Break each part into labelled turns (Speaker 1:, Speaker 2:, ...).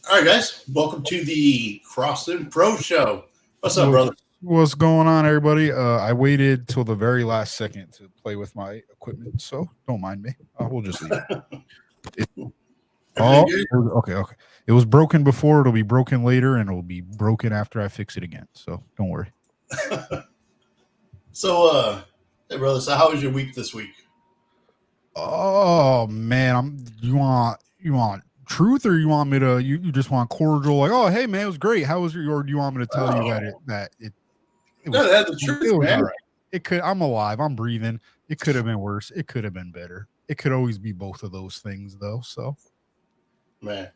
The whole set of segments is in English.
Speaker 1: All right, guys. Welcome to the Crossing Pro Show. What's up, brother?
Speaker 2: What's going on, everybody? I waited till the very last second to play with my equipment, so don't mind me. We'll just leave it. Okay. It was broken before. It'll be broken later, and it'll be broken after I fix it again. So don't worry.
Speaker 1: Hey, brother. So, how was your week this week?
Speaker 2: Oh man, you want truth, or you want me to? You just want cordial? Like, oh hey man, it was great. How was your? Or do you want me to tell you that it
Speaker 1: no, that's the truth, man.
Speaker 2: Right. It could. I'm alive. I'm breathing. It could have been worse. It could have been better. It could always be both of those things, though. So,
Speaker 1: man.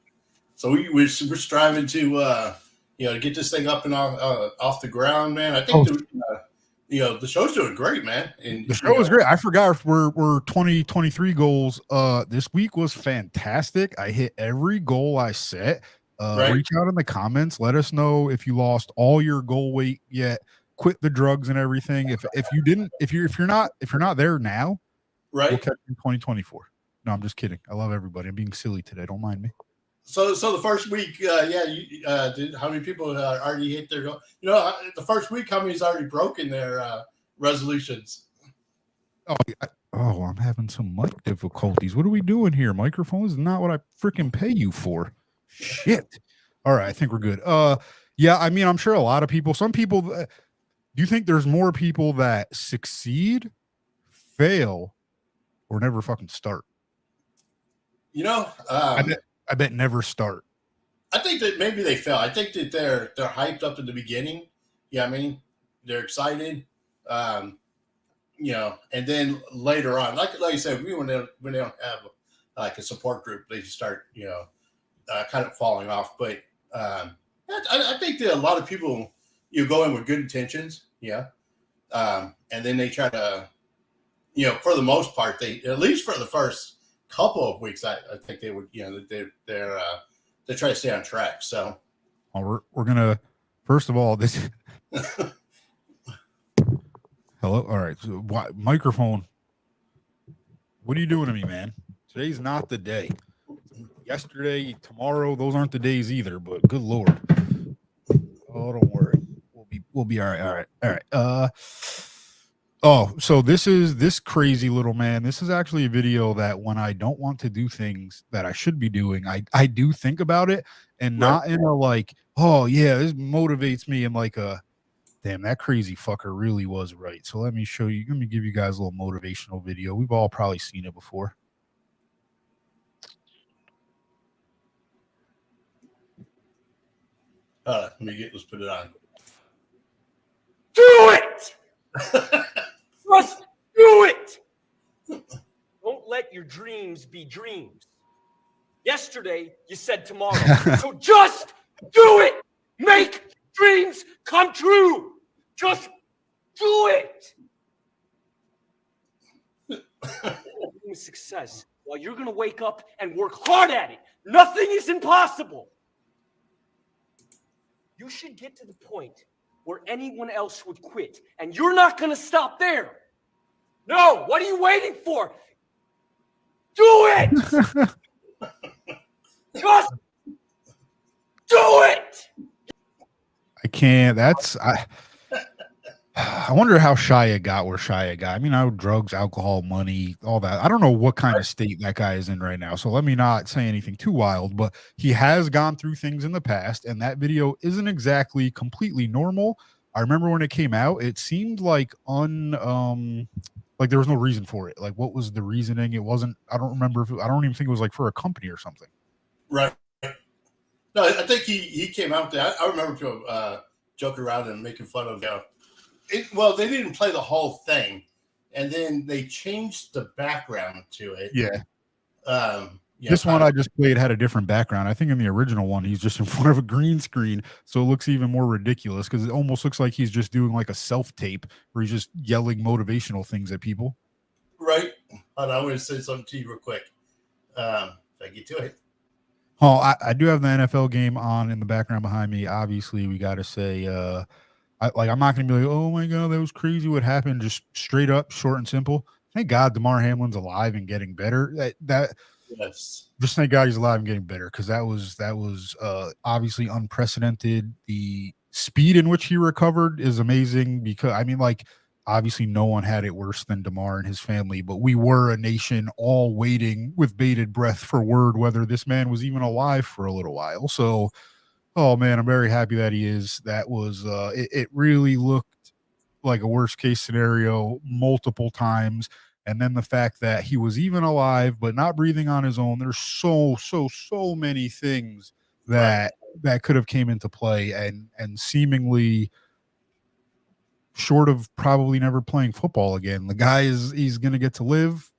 Speaker 1: So we're striving to get this thing up and off the ground, man. I think the show's doing great, man. And
Speaker 2: the show is great. I forgot we're 2023 goals. This week was fantastic. I hit every goal I set. Right. Reach out in the comments. Let us know if you lost all your goal weight yet. Quit the drugs and everything. If you're not there now,
Speaker 1: right?
Speaker 2: We'll catch you in 2024. No, I'm just kidding. I love everybody. I'm being silly today. Don't mind me.
Speaker 1: So the first week, how many people already hit their goal? The first week, how many's already broken their resolutions?
Speaker 2: I'm having some mic difficulties. What are we doing here? Microphones is not what I freaking pay you for. Shit. All right, I think we're good. Yeah, I mean, I'm sure a lot of people. Some people. Do you think there's more people that succeed, fail, or never fucking start? I bet never start.
Speaker 1: I think that maybe they fail. I think that they're hyped up in the beginning. Yeah, I mean, they're excited. And then later on, like you said, when they don't have like a support group, they just start kind of falling off. But I think that a lot of people go in with good intentions, and then they try to, for the most part, they at least for the first couple of weeks, I think they would, they try to stay on track. So,
Speaker 2: well, we're gonna first of all this. Hello, all right. So, microphone? What are you doing to me, man? Today's not the day. Yesterday, tomorrow, those aren't the days either. But good lord. Oh, don't worry. We'll be all right. All right. So this crazy little man. This is actually a video that when I don't want to do things that I should be doing, I do think about it, and not in a like, oh yeah, this motivates me, and like a damn, that crazy fucker really was right. So let me show you. Let me give you guys a little motivational video. We've all probably seen it before.
Speaker 1: Let's put it on.
Speaker 3: Do it! Just do it! Don't let your dreams be dreams. Yesterday, you said tomorrow. So just do it! Make dreams come true! Just do it! Success. Well, you're going to wake up and work hard at it. Nothing is impossible. You should get to the point where anyone else would quit, and you're not going to stop there. No, what are you waiting for? Do it! Just do it!
Speaker 2: I can't. I wonder how Shia got where Shia got. I mean, drugs, alcohol, money, all that. I don't know what kind of state that guy is in right now. So let me not say anything too wild, but he has gone through things in the past, and that video isn't exactly completely normal. I remember when it came out, it seemed like like there was no reason for it. Like, what was the reasoning? It wasn't. I don't remember. I don't even think it was like for a company or something.
Speaker 1: Right. No, I think he came out there. I remember people joking around and making fun of they didn't play the whole thing, and then they changed the background to it.
Speaker 2: Yeah. This one I just played had a different background. I think in the original one, he's just in front of a green screen, so it looks even more ridiculous because it almost looks like he's just doing like a self-tape where he's just yelling motivational things at people.
Speaker 1: Right. And I want to say something to you real quick. If I get to it.
Speaker 2: Oh, I do have the NFL game on in the background behind me. Obviously, we got to say, I'm not going to be like, oh my God, that was crazy. What happened? Just straight up, short and simple. Thank God DeMar Hamlin's alive and getting better. That
Speaker 1: Yes.
Speaker 2: Just thank God he's alive and getting better, because that was obviously unprecedented. The speed in which he recovered is amazing, because I mean, like, obviously no one had it worse than DeMar and his family, but we were a nation all waiting with bated breath for word whether this man was even alive for a little while. So, oh man, I'm very happy that he is. That was it really looked like a worst case scenario multiple times. And then the fact that he was even alive but not breathing on his own. There's so many things
Speaker 1: Right.
Speaker 2: that could have came into play, and seemingly short of probably never playing football again. The guy he's gonna get to live.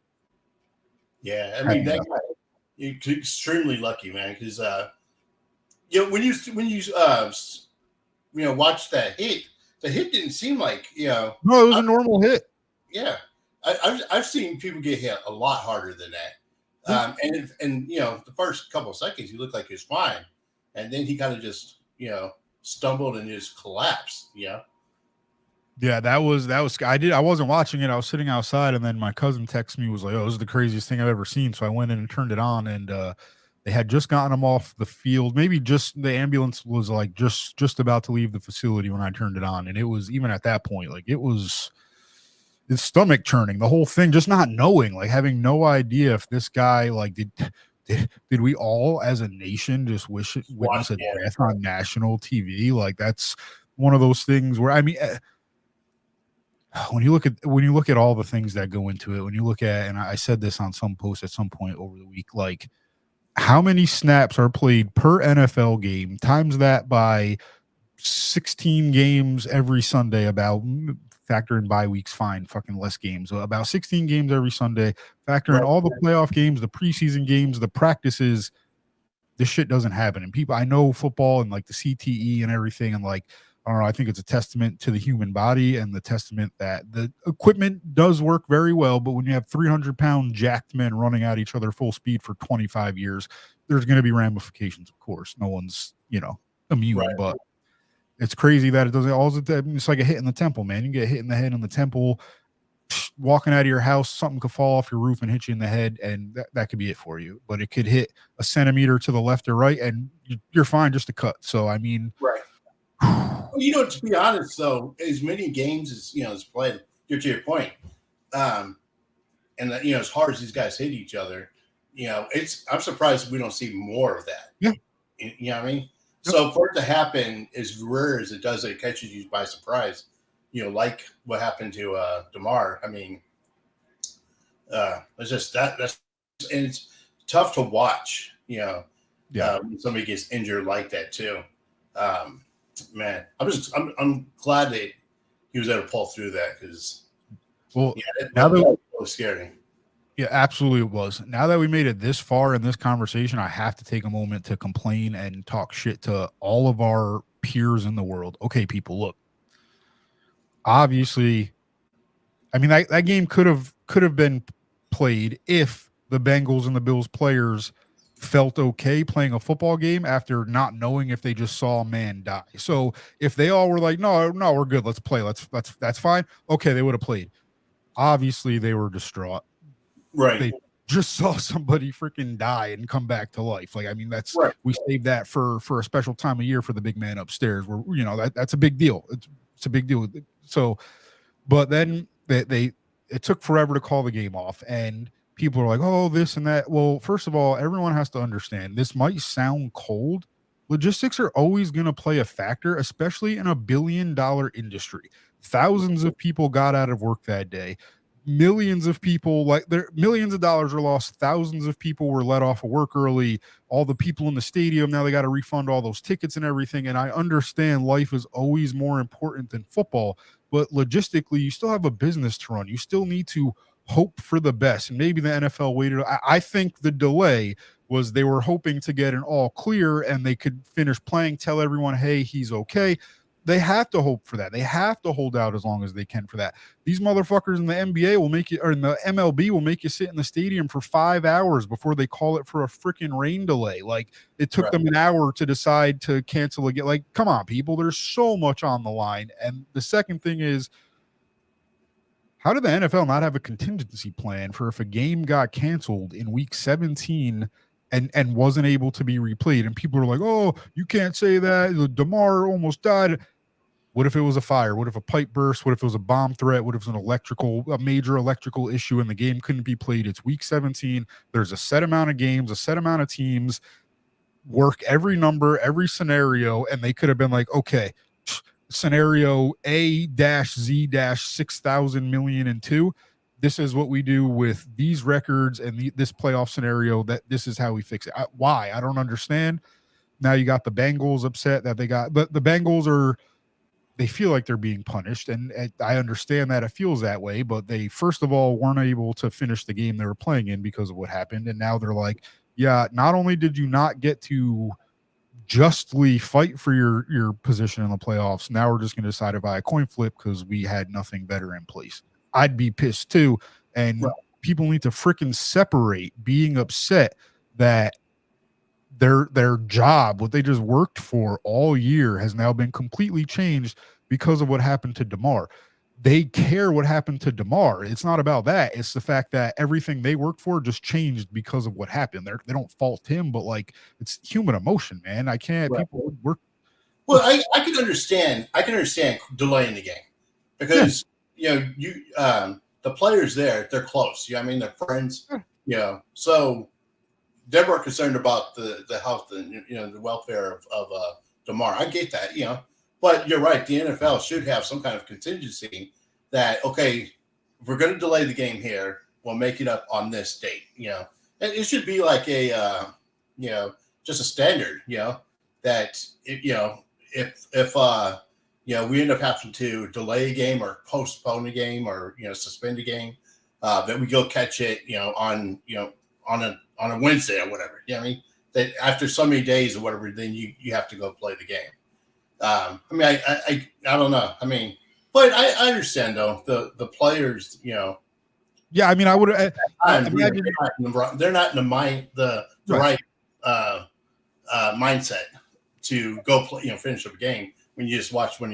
Speaker 1: Yeah. I mean, that guy, you're extremely lucky, man, because when you watch that hit, the hit didn't seem like
Speaker 2: No, it was a normal hit.
Speaker 1: Yeah, I've seen people get hit a lot harder than that. And the first couple of seconds he looked like he was fine, and then he kind of just stumbled and just collapsed.
Speaker 2: Yeah, that was I wasn't watching it. I was sitting outside, and then my cousin texted me, was like, "Oh, this is the craziest thing I've ever seen." So I went in and turned it on, and they had just gotten him off the field. Maybe just the ambulance was like just about to leave the facility when I turned it on, and it was, even at that point, like, it's stomach churning, the whole thing, just not knowing, like, having no idea if this guy, like, did we all as a nation just witness a death on national TV? Like, that's one of those things where, I mean, when you look at all the things that go into it, when you look at, and I said this on some post at some point over the week, like, how many snaps are played per NFL game, times that by 16 games every Sunday, about factor in bye weeks, fine, fucking less games, about 16 games every Sunday, factor in all the playoff games, the preseason games, the practices. This shit doesn't happen. And people, I know football and like the CTE and everything, and like, I don't know, I think it's a testament to the human body and the testament that the equipment does work very well. But when you have 300-pound jacked men running at each other full speed for 25 years, there's going to be ramifications, of course. No one's, immune, but it's crazy that it doesn't. It's like a hit in the temple, man. You get hit in the head in the temple, walking out of your house, something could fall off your roof and hit you in the head, and that could be it for you. But it could hit a centimeter to the left or right, and you're fine, just a cut. So, I mean,
Speaker 1: Right. To be honest, though, as many games as is played, to your point, and as hard as these guys hit each other, I'm surprised we don't see more of that.
Speaker 2: Yeah.
Speaker 1: You know what I mean? Yep. So for it to happen as rare as it does, that it catches you by surprise, like what happened to DeMar. I mean, it's just that's, and it's tough to watch, when somebody gets injured like that too. Man, I'm glad that he was able to pull through that, because
Speaker 2: now
Speaker 1: that was scary.
Speaker 2: Yeah, absolutely it was. Now that we made it this far in this conversation, I have to take a moment to complain and talk shit to all of our peers in the world. Okay, people, look. Obviously, I mean, that game could have been played if the Bengals and the Bills players felt okay playing a football game after not knowing if they just saw a man die. So if they all were like, no, we're good, let's play, that's fine. Okay, they would have played. Obviously, they were distraught.
Speaker 1: Right.
Speaker 2: They just saw somebody freaking die and come back to life. Like, I mean, that's right. We saved that for a special time of year for the big man upstairs, where that's a big deal. It's a big deal. So, but then it took forever to call the game off, and people are like, oh, this and that. Well, first of all, everyone has to understand, this might sound cold. Logistics are always going to play a factor, especially in a billion-dollar industry. Thousands of people got out of work that day. Millions of people, millions of dollars are lost. Thousands of people were let off of work early. All the people in the stadium, now they got to refund all those tickets and everything. And I understand life is always more important than football, but logistically, you still have a business to run. You still need to hope for the best. And maybe the NFL waited. I think the delay was they were hoping to get an all clear and they could finish playing, tell everyone, hey, he's okay. They have to hope for that. They have to hold out as long as they can for that. These motherfuckers in the NBA will make you, or in the MLB will make you sit in the stadium for 5 hours before they call it for a freaking rain delay. Like, it took them an hour to decide to cancel again. Like, come on, people. There's so much on the line. And the second thing is, How did the NFL not have a contingency plan for if a game got canceled in week 17 and wasn't able to be replayed? And people are like, oh, you can't say that. DeMar almost died. What if it was a fire? What if a pipe burst? What if it was a bomb threat? What if it was a major electrical issue and the game couldn't be played? It's week 17. There's a set amount of games, a set amount of teams, work every number, every scenario, and they could have been like, okay, scenario A-Z-6,000,000,002. This is what we do with these records and this playoff scenario. That this is how we fix it. Why? I don't understand. Now you got the Bengals upset that they got, but the Bengals they feel like they're being punished, and I understand that it feels that way. But they first of all weren't able to finish the game they were playing in because of what happened, and now they're like, yeah, not only did you not get to justly fight for your position in the playoffs, now we're just going to decide by a coin flip because we had nothing better in place. I'd be pissed too, and people need to freaking separate being upset that their job, what they just worked for all year, has now been completely changed because of what happened to DeMar. They care what happened to DeMar. It's not about that. It's the fact that everything they worked for just changed because of what happened. They don't fault him, but like, it's human emotion, man. I can't.
Speaker 1: Right.
Speaker 2: People work.
Speaker 1: Well, I can understand. I can understand delaying the game because the players there, they're close. I mean, they're friends. So they're more concerned about the health and the welfare of DeMar. I get that, but you're right. The NFL should have some kind of contingency that, okay, if we're going to delay the game here, we'll make it up on this date. And it should be like a just a standard. That if we end up having to delay a game or postpone a game or suspend a game, that we go catch it on a Wednesday or whatever. I mean, that after so many days or whatever, then you have to go play the game. I mean, I don't know. I mean, but I understand though the players.
Speaker 2: Yeah, I mean, I would.
Speaker 1: They're not in the right mindset to go play, finish up a game when you just watch when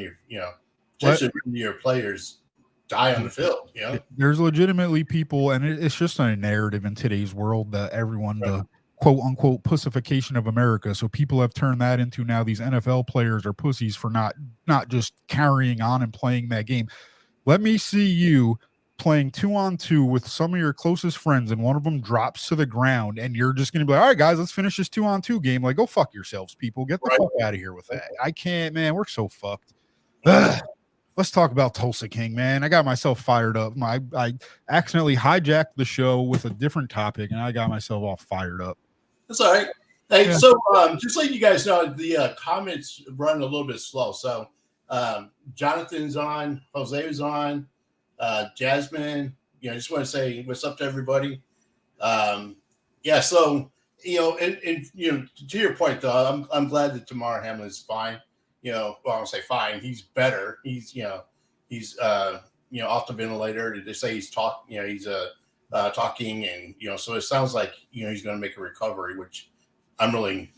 Speaker 1: your players die on the field.
Speaker 2: There's legitimately people, and it's just a narrative in today's world that everyone, the quote unquote pussification of America. So people have turned that into now these NFL players are pussies for not just carrying on and playing that game. Let me see you playing 2-on-2 with some of your closest friends, and one of them drops to the ground, and you're just going to be like, all right, guys, let's finish this 2-on-2 game. Like, go fuck yourselves, people. Get the fuck out of here with that. I can't, man. We're so fucked. Let's talk about Tulsa King, man. I got myself fired up. I accidentally hijacked the show with a different topic, and I got myself all fired up.
Speaker 1: That's all right. Hey, so just letting you guys know, the comments run a little bit slow. So Jonathan's on, Jose was on, Jasmine. Just want to say what's up to everybody. So and to your point though, I'm glad that Damar Hamlin is fine. Well, I don't say fine. He's better. He's off the ventilator. They say he's talking, and so it sounds like he's going to make a recovery, which I'm really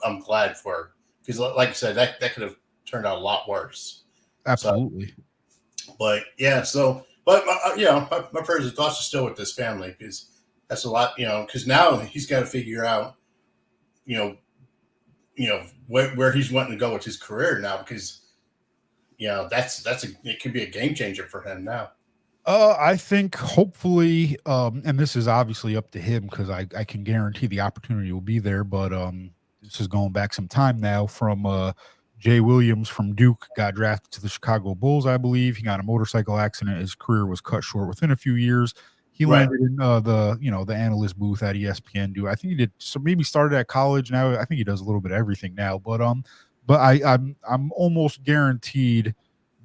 Speaker 1: I'm glad for, because like I said, that could have turned out a lot worse.
Speaker 2: Absolutely.
Speaker 1: But my prayers and thoughts are still with this family, because that's a lot, because now he's got to figure out where he's wanting to go with his career now, because it could be a game changer for him now.
Speaker 2: I think hopefully, and this is obviously up to him, because I can guarantee the opportunity will be there. But this is going back some time now. From Jay Williams from Duke got drafted to the Chicago Bulls, I believe. He got in a motorcycle accident. His career was cut short within a few years. He landed in the analyst booth at ESPN. I think he did. So maybe started at college. Now I think he does a little bit of everything now. But I'm almost guaranteed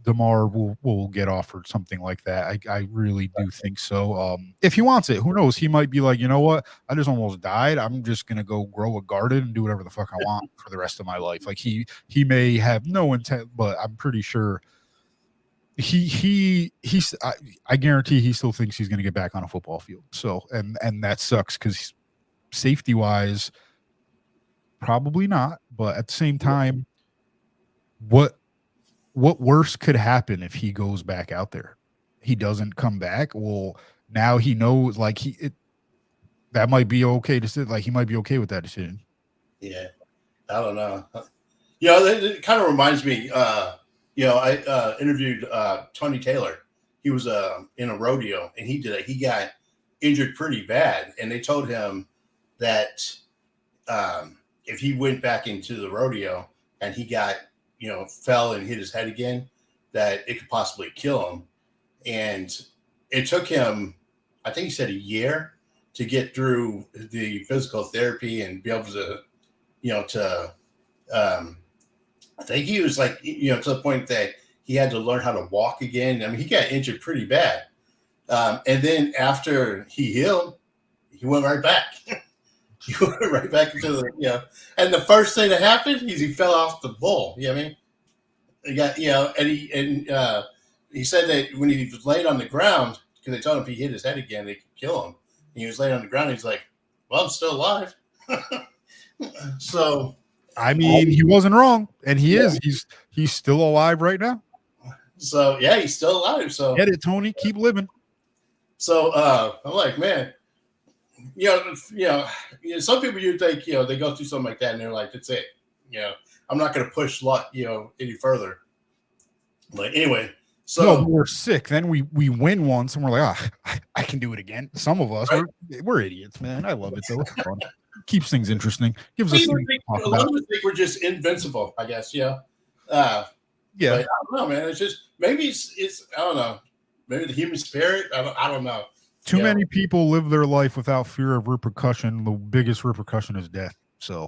Speaker 2: DeMar will get offered something like that. I really do think so. If he wants it, who knows? He might be like, you know what? I just almost died. I'm just gonna go grow a garden and do whatever the fuck I want for the rest of my life. Like he may have no intent, but I'm pretty sure I guarantee he still thinks he's gonna get back on a football field. So and that sucks, because safety wise, probably not. But at the same time, what worse could happen if he goes back out there? he doesn't come back. Well, now he knows like that might be okay to sit. Like he might be okay with that decision.
Speaker 1: Yeah, I don't know. It kind of reminds me. I interviewed Tony Taylor. He was in a rodeo, and he got injured pretty bad, and they told him that if he went back into the rodeo and he got fell and hit his head again, that it could possibly kill him. And it took him, I think he said, a year to get through the physical therapy and be able to, I think he was like, to the point that he had to learn how to walk again. I mean, he got injured pretty bad. And then after he healed, he went right back. He went right back into the, and the first thing that happened is he fell off the bull. You know what I mean? He got, and he said that when he was laid on the ground, because they told him if he hit his head again, they could kill him. And he was laid on the ground. He's like, well, I'm still alive. So,
Speaker 2: I mean, he wasn't wrong, and he is. He's still alive right now.
Speaker 1: So yeah, he's still alive. So
Speaker 2: get it, Tony. Keep living.
Speaker 1: So I'm like, man, some people you think they go through something like that and they're like, that's it. I'm not going to push luck, any further. But anyway, so
Speaker 2: we're sick. Then we win once, and we're like, I can do it again. Some of us, right? we're idiots, man. I love it though. It's fun. Keeps things interesting. Gives us.
Speaker 1: A lot of us think we're just invincible, I guess. Yeah. But I don't know, man. It's just maybe it's I don't know. Maybe the human spirit. I don't know.
Speaker 2: Too many people live their life without fear of repercussion. The biggest repercussion is death. So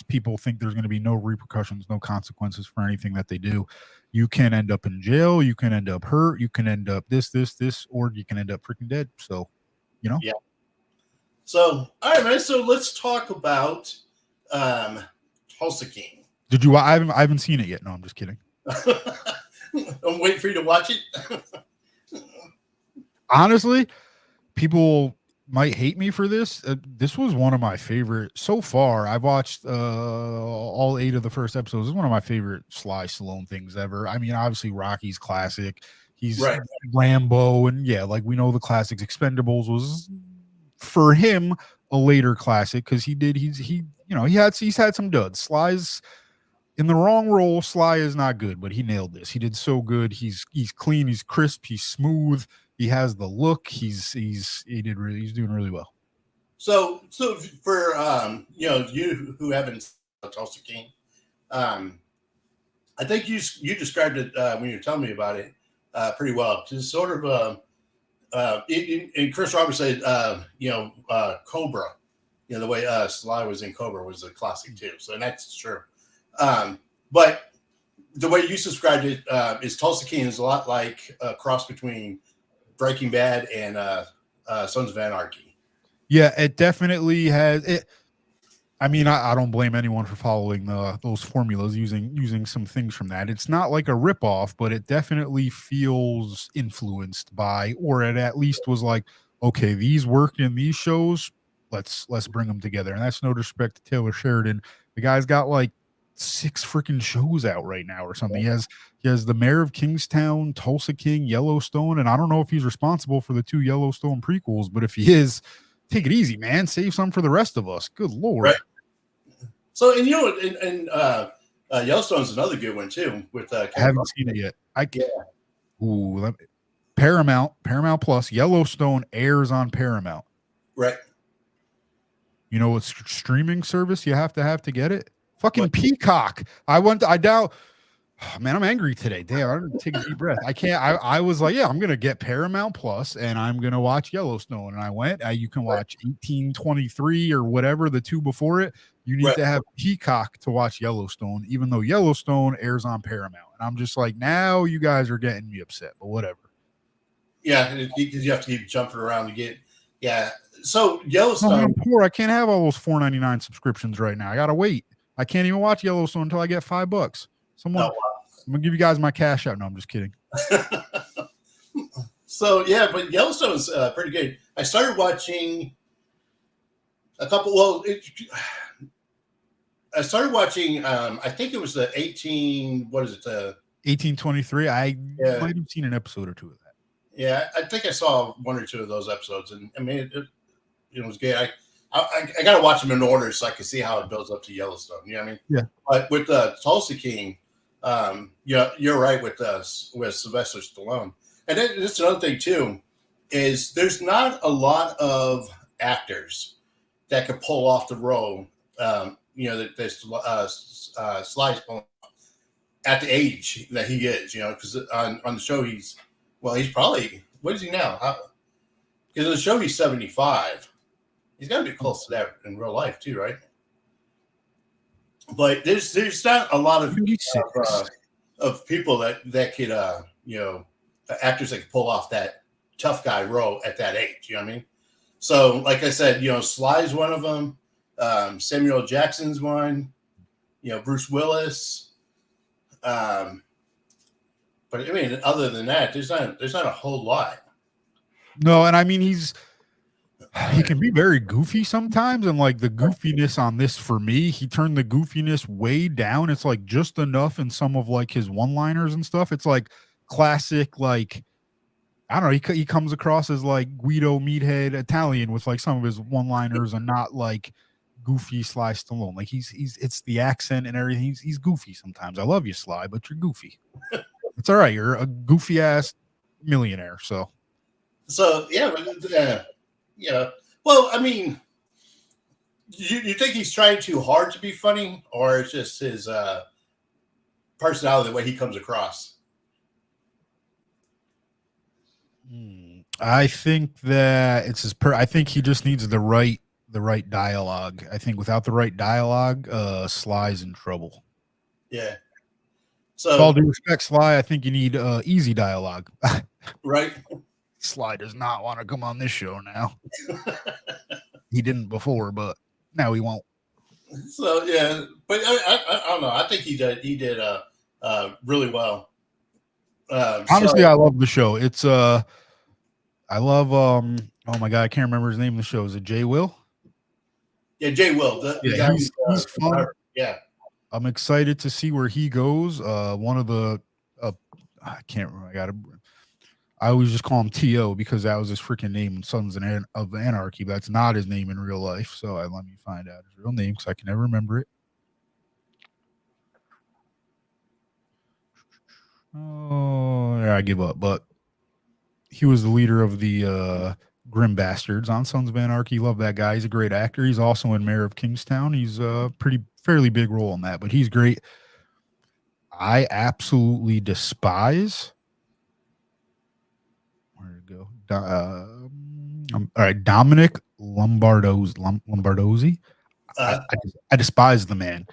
Speaker 2: people think there's going to be no repercussions, no consequences for anything that they do. You can end up in jail. You can end up hurt. You can end up this, or you can end up freaking dead. So, Yeah.
Speaker 1: So, all right, man. So let's talk about Tulsa King.
Speaker 2: Did you? I haven't seen it yet. No, I'm just kidding.
Speaker 1: I'm waiting for you to watch it.
Speaker 2: Honestly, people might hate me for this. This was one of my favorite so far. I've watched all 8 of the first episodes. It's one of my favorite Sly Stallone things ever. I mean, obviously Rocky's classic. He's Rambo, and like we know the classics. Expendables was for him a later classic because he's had some duds. Sly's in the wrong role. Sly is not good, but he nailed this. He did so good. He's clean. He's crisp. He's smooth. He has the look. He's doing really well.
Speaker 1: So for you who haven't seen Tulsa King, I think you described it when you were telling me about it pretty well. It's sort of and Chris Roberts said Cobra. The way Sly was in Cobra was a classic too. So that's true. But the way you described it is Tulsa King is a lot like a cross between Breaking Bad and Sons of Anarchy.
Speaker 2: Yeah, it definitely has it. I mean, I don't blame anyone for following those formulas, using some things from that. It's not like a ripoff, but it definitely feels influenced by, or it at least was like, okay, these worked in these shows. Let's bring them together. And that's no disrespect to Taylor Sheridan. The guy's got like 6 freaking shows out right now or something. He has the Mayor of Kingstown, Tulsa King, Yellowstone, and I don't know if he's responsible for the 2 Yellowstone prequels, but if he is, take it easy, man. Save some for the rest of us. Good Lord.
Speaker 1: Right. So, and Yellowstone's another good one too. With
Speaker 2: I haven't seen it yet. Paramount Plus. Yellowstone airs on Paramount.
Speaker 1: Right.
Speaker 2: You know what streaming service you have to get it? Fucking Peacock. I doubt. Oh, man, I'm angry today. Damn, I'm gonna take a deep breath. I can't. I was like, yeah, I'm gonna get Paramount Plus, and I'm gonna watch Yellowstone. And I went. You can watch 1823 or whatever, the 2 before it. You need to have Peacock to watch Yellowstone, even though Yellowstone airs on Paramount. And I'm just like, now you guys are getting me upset, but whatever.
Speaker 1: Yeah, because you have to keep jumping around to get. Yeah. So Yellowstone.
Speaker 2: I'm poor. I can't have all those $4.99 subscriptions right now. I gotta wait. I can't even watch Yellowstone until I get $5. Someone. I'm gonna give you guys my cash out. No, I'm just kidding.
Speaker 1: So yeah, but Yellowstone's pretty good. I started watching a couple. Well, I started watching. I think it was the 18. What is it?
Speaker 2: 1823. I might have seen an episode or 2 of that.
Speaker 1: Yeah, I think I saw one or two of those episodes, and I mean, it was good. I got to watch them in order so I can see how it builds up to Yellowstone. You know what I mean?
Speaker 2: Yeah.
Speaker 1: But with Tulsa King, you're right with Sylvester Stallone, and then this another thing too is there's not a lot of actors that could pull off the role. Sly's pulling at the age that he is. Because on the show he's probably, what is he now? Because on the show he's 75. He's got to be close to that in real life too, right? But there's not a lot of people that could actors that could pull off that tough guy role at that age. You know what I mean? So like I said, Sly's one of them. Samuel L. Jackson's one. Bruce Willis. But I mean, other than that, there's not a whole lot.
Speaker 2: No, and I mean he can be very goofy sometimes, and like the goofiness on this for me, he turned the goofiness way down. It's like just enough in some of like his one-liners and stuff. It's like classic, like I don't know. He comes across as like Guido Meathead Italian with like some of his one-liners, and not like goofy Sly Stallone. Like he's it's the accent and everything. He's goofy sometimes. I love you, Sly, but you're goofy. It's all right. You're a goofy ass millionaire. So
Speaker 1: yeah, yeah. Well, I mean, you think he's trying too hard to be funny, or it's just his personality, the way he comes across?
Speaker 2: I think that it's his I think he just needs the right dialogue. I think without the right dialogue, Sly's in trouble.
Speaker 1: Yeah.
Speaker 2: So with all due respect, Sly, I think you need easy dialogue.
Speaker 1: Right.
Speaker 2: Sly does not want to come on this show now. He didn't before, but now he won't.
Speaker 1: So yeah, but I don't know. I think he did really well.
Speaker 2: Honestly, I love the show. It's I love oh my god, I can't remember his name in the show. Is it Jay Will?
Speaker 1: Yeah, Jay Will.
Speaker 2: He's fun.
Speaker 1: Yeah.
Speaker 2: I'm excited to see where he goes. One of the I can't remember. I always just call him T.O. because that was his freaking name in Sons of Anarchy, but that's not his name in real life. So let me find out his real name because I can never remember it. Oh, yeah, I give up. But he was the leader of the Grim Bastards on Sons of Anarchy. Love that guy. He's a great actor. He's also in Mayor of Kingstown. He's a fairly big role in that, but he's great. I absolutely despise. Where to go? All right, Dominic Lombardozzi. I despise the man.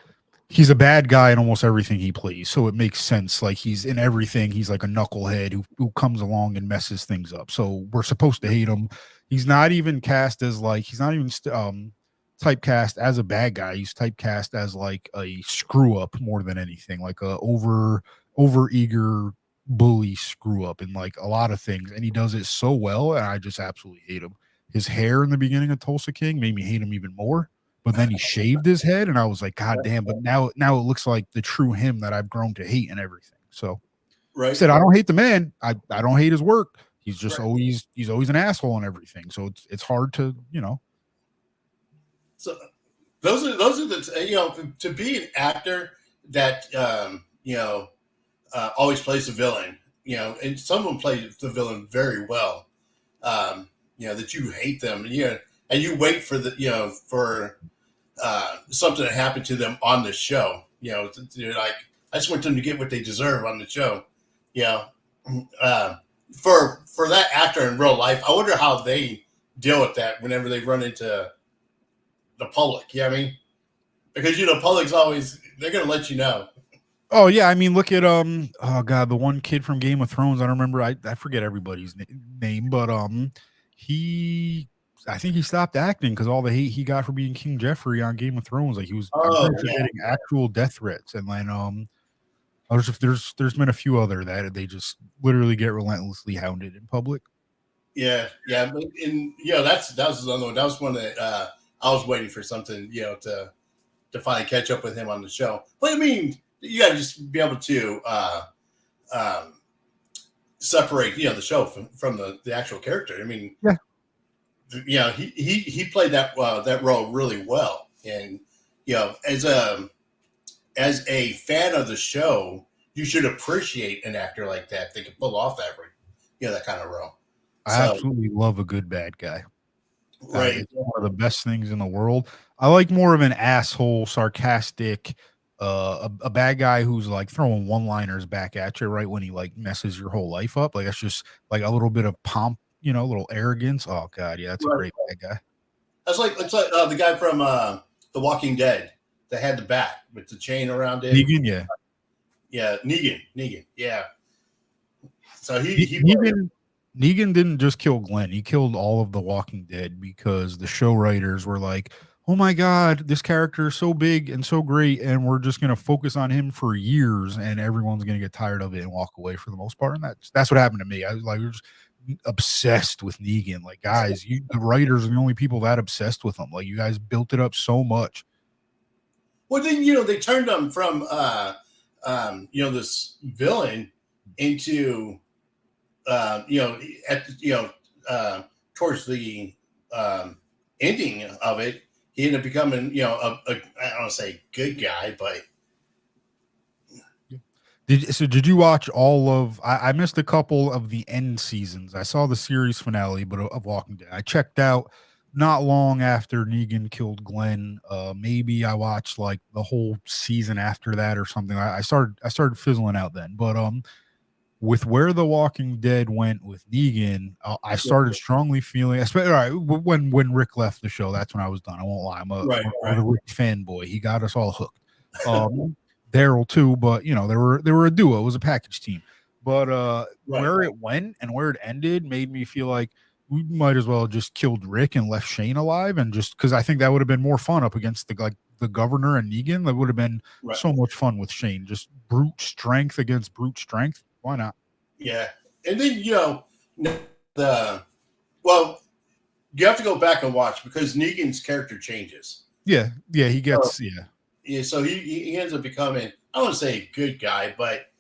Speaker 2: He's a bad guy in almost everything he plays, so it makes sense. Like he's in everything. He's like a knucklehead who comes along and messes things up. So we're supposed to hate him. He's not even cast as like typecast as a bad guy. He's typecast as like a screw up more than anything, like a over eager bully screw up in like a lot of things, and he does it so well, and I just absolutely hate him. His hair in the beginning of Tulsa King made me hate him even more. But then he shaved his head, and I was like, God damn! But now it looks like the true him that I've grown to hate and everything. So,
Speaker 1: right.
Speaker 2: I said, I don't hate the man. I don't hate his work. He's just always an asshole and everything. So it's hard to
Speaker 1: So those are the to be an actor that always plays the villain. And someone plays the villain very well. That you hate them, and you wait for for something to happen to them on the show. You're like, I just want them to get what they deserve on the show. For that actor in real life, I wonder how they deal with that whenever they run into the public. You know what I mean? Because public's always, they're gonna let you know.
Speaker 2: Oh yeah, I mean, look at oh god, the one kid from Game of Thrones. I don't remember. I forget everybody's name, but I think he stopped acting because all the hate he got for being King Jeffrey on Game of Thrones. Like he was getting actual death threats, and then there's been a few other that they just literally get relentlessly hounded in public.
Speaker 1: Yeah, but that was another one. That was one that I was waiting for something to finally catch up with him on the show. But I mean, you got to just be able to separate the show from the actual character. I mean, he played that role really well, and as a fan of the show, you should appreciate an actor like that can pull off that kind of role.
Speaker 2: I absolutely love a good bad guy.
Speaker 1: Right,
Speaker 2: it's one of the best things in the world. I like more of an asshole, sarcastic, a bad guy who's like throwing one-liners back at you right when he like messes your whole life up. Like that's just like a little bit of pomp, a little arrogance. Oh god, yeah, that's a great bad guy.
Speaker 1: That's like the guy from The Walking Dead that had the bat with the chain around it.
Speaker 2: Negan,
Speaker 1: yeah, Negan, yeah. So
Speaker 2: Negan didn't just kill Glenn. He killed all of the Walking Dead because the show writers were like, oh my God, this character is so big and so great, and we're just going to focus on him for years, and everyone's going to get tired of it and walk away for the most part. And that's what happened to me. I was like, we're just obsessed with Negan. Like, guys, the writers are the only people that obsessed with him. Like, you guys built it up so much.
Speaker 1: Well, then, they turned him from, this villain into, towards the ending of it, he ended up becoming, I don't want to say good guy, but.
Speaker 2: Did you watch all of? I missed a couple of the end seasons. I saw the series finale, but of Walking Dead, I checked out not long after Negan killed Glenn. Maybe I watched like the whole season after that or something. I started fizzling out then, but with where The Walking Dead went with Negan, I started strongly feeling, especially when Rick left the show. That's when I was done. I won't lie. I'm a Rick fanboy. He got us all hooked. Daryl too, but they were a duo. It was a package team. But where it went and where it ended made me feel like we might as well have just killed Rick and left Shane alive, and just because I think that would have been more fun up against the governor and Negan. That would have been so much fun with Shane. Just brute strength against brute strength. Why not?
Speaker 1: Yeah. And then, you have to go back and watch because Negan's character changes.
Speaker 2: Yeah. He gets,
Speaker 1: Yeah. So he ends up becoming, I don't want to say a good guy, but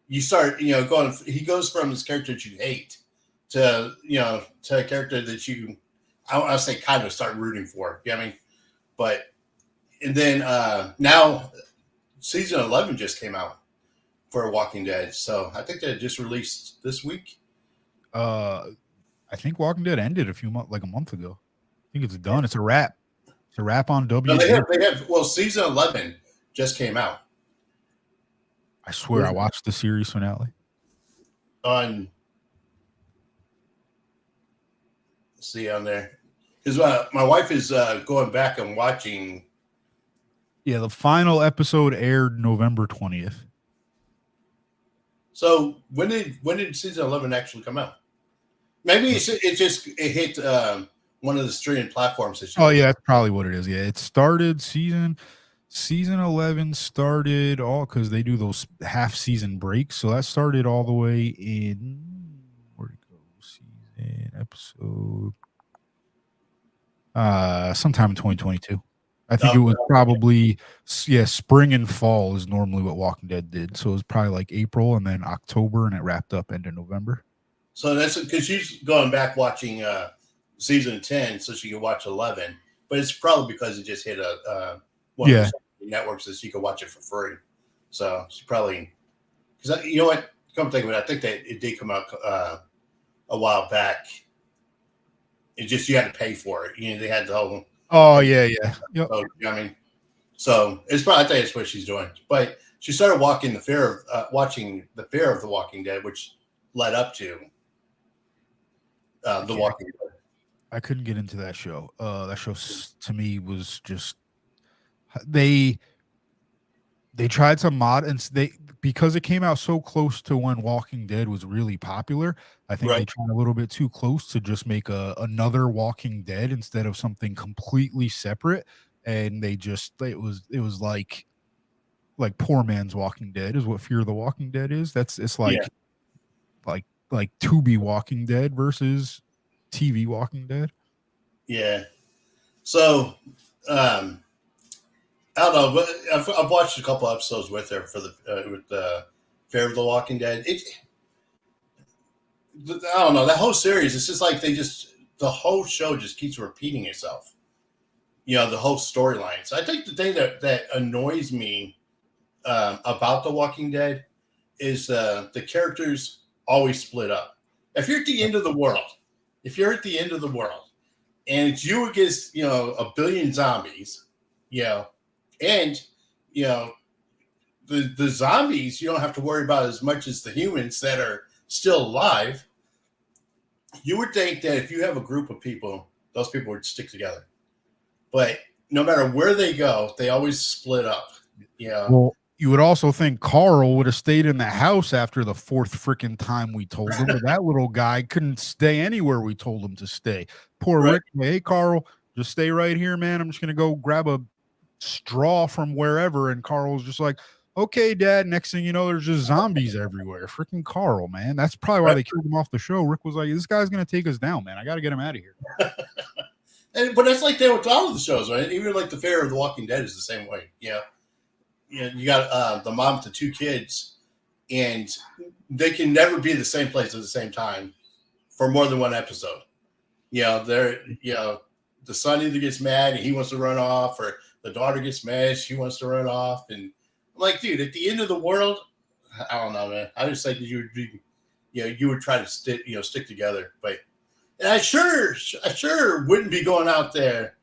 Speaker 1: you start, going, he goes from this character that you hate to, to a character that you, I don't want to say kind of start rooting for. You know what I mean? But, and then now season 11 just came out for Walking Dead. So I think that just released this week.
Speaker 2: I think Walking Dead ended a month ago. I think it's done. It's a wrap. It's a wrap on W.
Speaker 1: No, they have season 11 just came out.
Speaker 2: I swear I watched the series finale.
Speaker 1: On there. Because my wife is going back and watching.
Speaker 2: Yeah, the final episode aired November 20th.
Speaker 1: So when did season 11 actually come out? Maybe it hit one of the streaming platforms.
Speaker 2: Yeah, that's probably what it is. Yeah, it started season 11 started all because they do those half season breaks. So that started all the way in where'd it go? Season episode sometime in 2022. I think it was probably spring and fall is normally what Walking Dead did. So it was probably like April and then October, and it wrapped up end of November.
Speaker 1: So that's because she's going back watching season 10 so she could watch 11, but it's probably because it just hit one of the networks that she could watch it for free. So she probably, because you know what? Come to think of it, I think that it did come out a while back. It just you had to pay for it. They had the whole.
Speaker 2: Oh yeah. Yep.
Speaker 1: So, I mean, so it's probably I think it's what she's doing. But she started watching the Fear of the Walking Dead, which led up to the Walking Dead.
Speaker 2: I couldn't get into that show. That show to me was just they tried to mod and because it came out so close to when Walking Dead was really popular. I think they tried a little bit too close to just make another Walking Dead instead of something completely separate. And they just it was like poor man's Walking Dead is what Fear of the Walking Dead is. It's like Tubi Walking Dead versus TV Walking Dead.
Speaker 1: Yeah. So I don't know, but I've watched a couple episodes with her for Fear of the Walking Dead. I don't know, that whole series. It's just like the whole show just keeps repeating itself. You know, the whole storyline. So I think the thing that annoys me about The Walking Dead is the characters always split up. If you're at the end of the world, and it's you against, you know, a billion zombies, you know, and, you know, the zombies you don't have to worry about as much as the humans that are still alive. You would think that if you have a group of people, those people would stick together. But no matter where they go, they always split up. You know?
Speaker 2: Well, you would also think Carl would have stayed in the house after the fourth freaking time we told him, but that little guy couldn't stay anywhere we told him to stay. Poor
Speaker 1: Right.
Speaker 2: Rick, hey, Carl, just stay right here, man. I'm just going to go grab a straw from wherever. And Carl's just like, okay, Dad. Next thing you know, there's just zombies everywhere. Freaking Carl, man. That's probably why they killed him off the show. Rick was like, this guy's going to take us down, man. I got to get him out of here.
Speaker 1: But that's like that with all of the shows, right? Even like the Fear of the Walking Dead is the same way. Yeah. You got the mom with the two kids, and they can never be in the same place at the same time for more than one episode. You know, the son either gets mad and he wants to run off, or the daughter gets mad, she wants to run off. And I'm like, dude, at the end of the world, I don't know, man. I just think that you would be, you know, you would try to stick together. But and I sure wouldn't be going out there,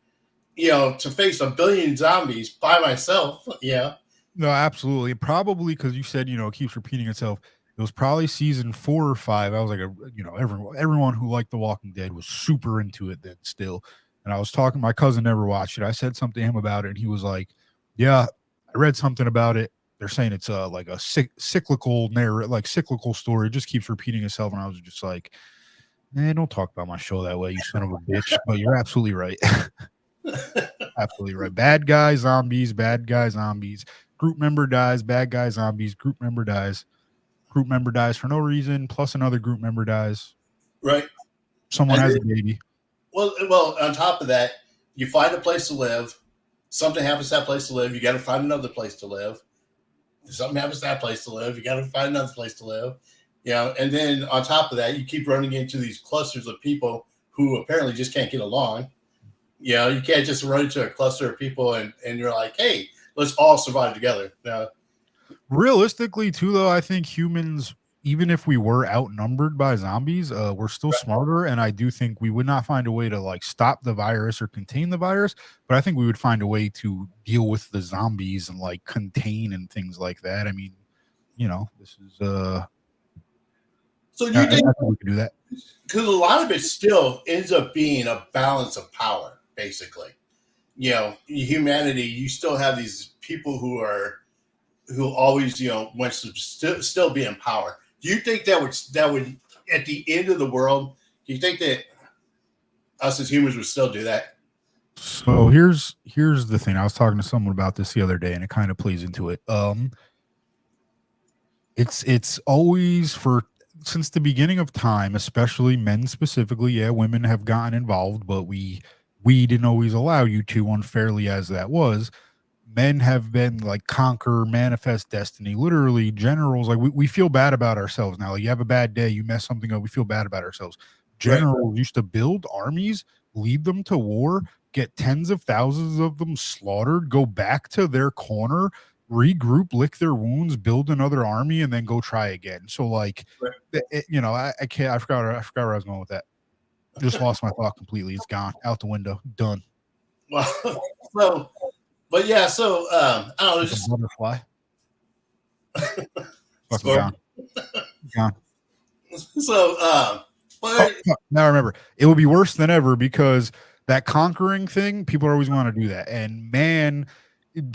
Speaker 1: you know, to face a billion zombies by myself. Yeah.
Speaker 2: No, absolutely. Probably because you said, you know, it keeps repeating itself. It was probably season 4 or 5. I was like, you know, everyone who liked The Walking Dead was super into it then still. And I was talking, my cousin never watched it. I said something to him about it, and he was like, yeah, I read something about it. They're saying it's like a cyclical narrative, like cyclical story. It just keeps repeating itself. And I was just like, man, don't talk about my show that way, you son of a bitch. But you're absolutely right. Absolutely right. Bad guy, zombies, group member dies, bad guy, zombies, group member dies for no reason, plus another group member dies.
Speaker 1: Right.
Speaker 2: Someone has a baby.
Speaker 1: Well, on top of that, you find a place to live. Something happens to that place to live. You got to find another place to live. Something happens to that place to live. You got to find another place to live. You know, and then on top of that, you keep running into these clusters of people who apparently just can't get along. You know, you can't just run into a cluster of people and you're like, hey, let's all survive together. Now,
Speaker 2: realistically, too, though, I think humans, even if we were outnumbered by zombies, we're still smarter. And I do think we would not find a way to like stop the virus or contain the virus. But I think we would find a way to deal with the zombies and like contain and things like that. I mean, you know, this is
Speaker 1: so you think
Speaker 2: we can do that?
Speaker 1: Because a lot of it still ends up being a balance of power, basically. You know, humanity, you still have these people who always, you know, wants to still be in power. Do you think that would at the end of the world, do you think that us as humans would still do that?
Speaker 2: So here's the thing. I was talking to someone about this the other day, and it kind of plays into it. It's always since the beginning of time, especially men specifically. Yeah, women have gotten involved, but we didn't always allow you to, unfairly as that was. Men have been like conquer, manifest destiny, literally generals. Like we feel bad about ourselves now. Like you have a bad day, you mess something up, we feel bad about ourselves. Generals used to build armies, lead them to war, get tens of thousands of them slaughtered, go back to their corner, regroup, lick their wounds, build another army, and then go try again. So like, you know, I can't. I forgot where I was going with that. Just lost my thought completely. It's gone out the window. Done.
Speaker 1: Well, but yeah. So I don't know. Just
Speaker 2: butterfly. Fucking gone.
Speaker 1: So but
Speaker 2: now I remember it would be worse than ever because that conquering thing, people always want to do that. And man,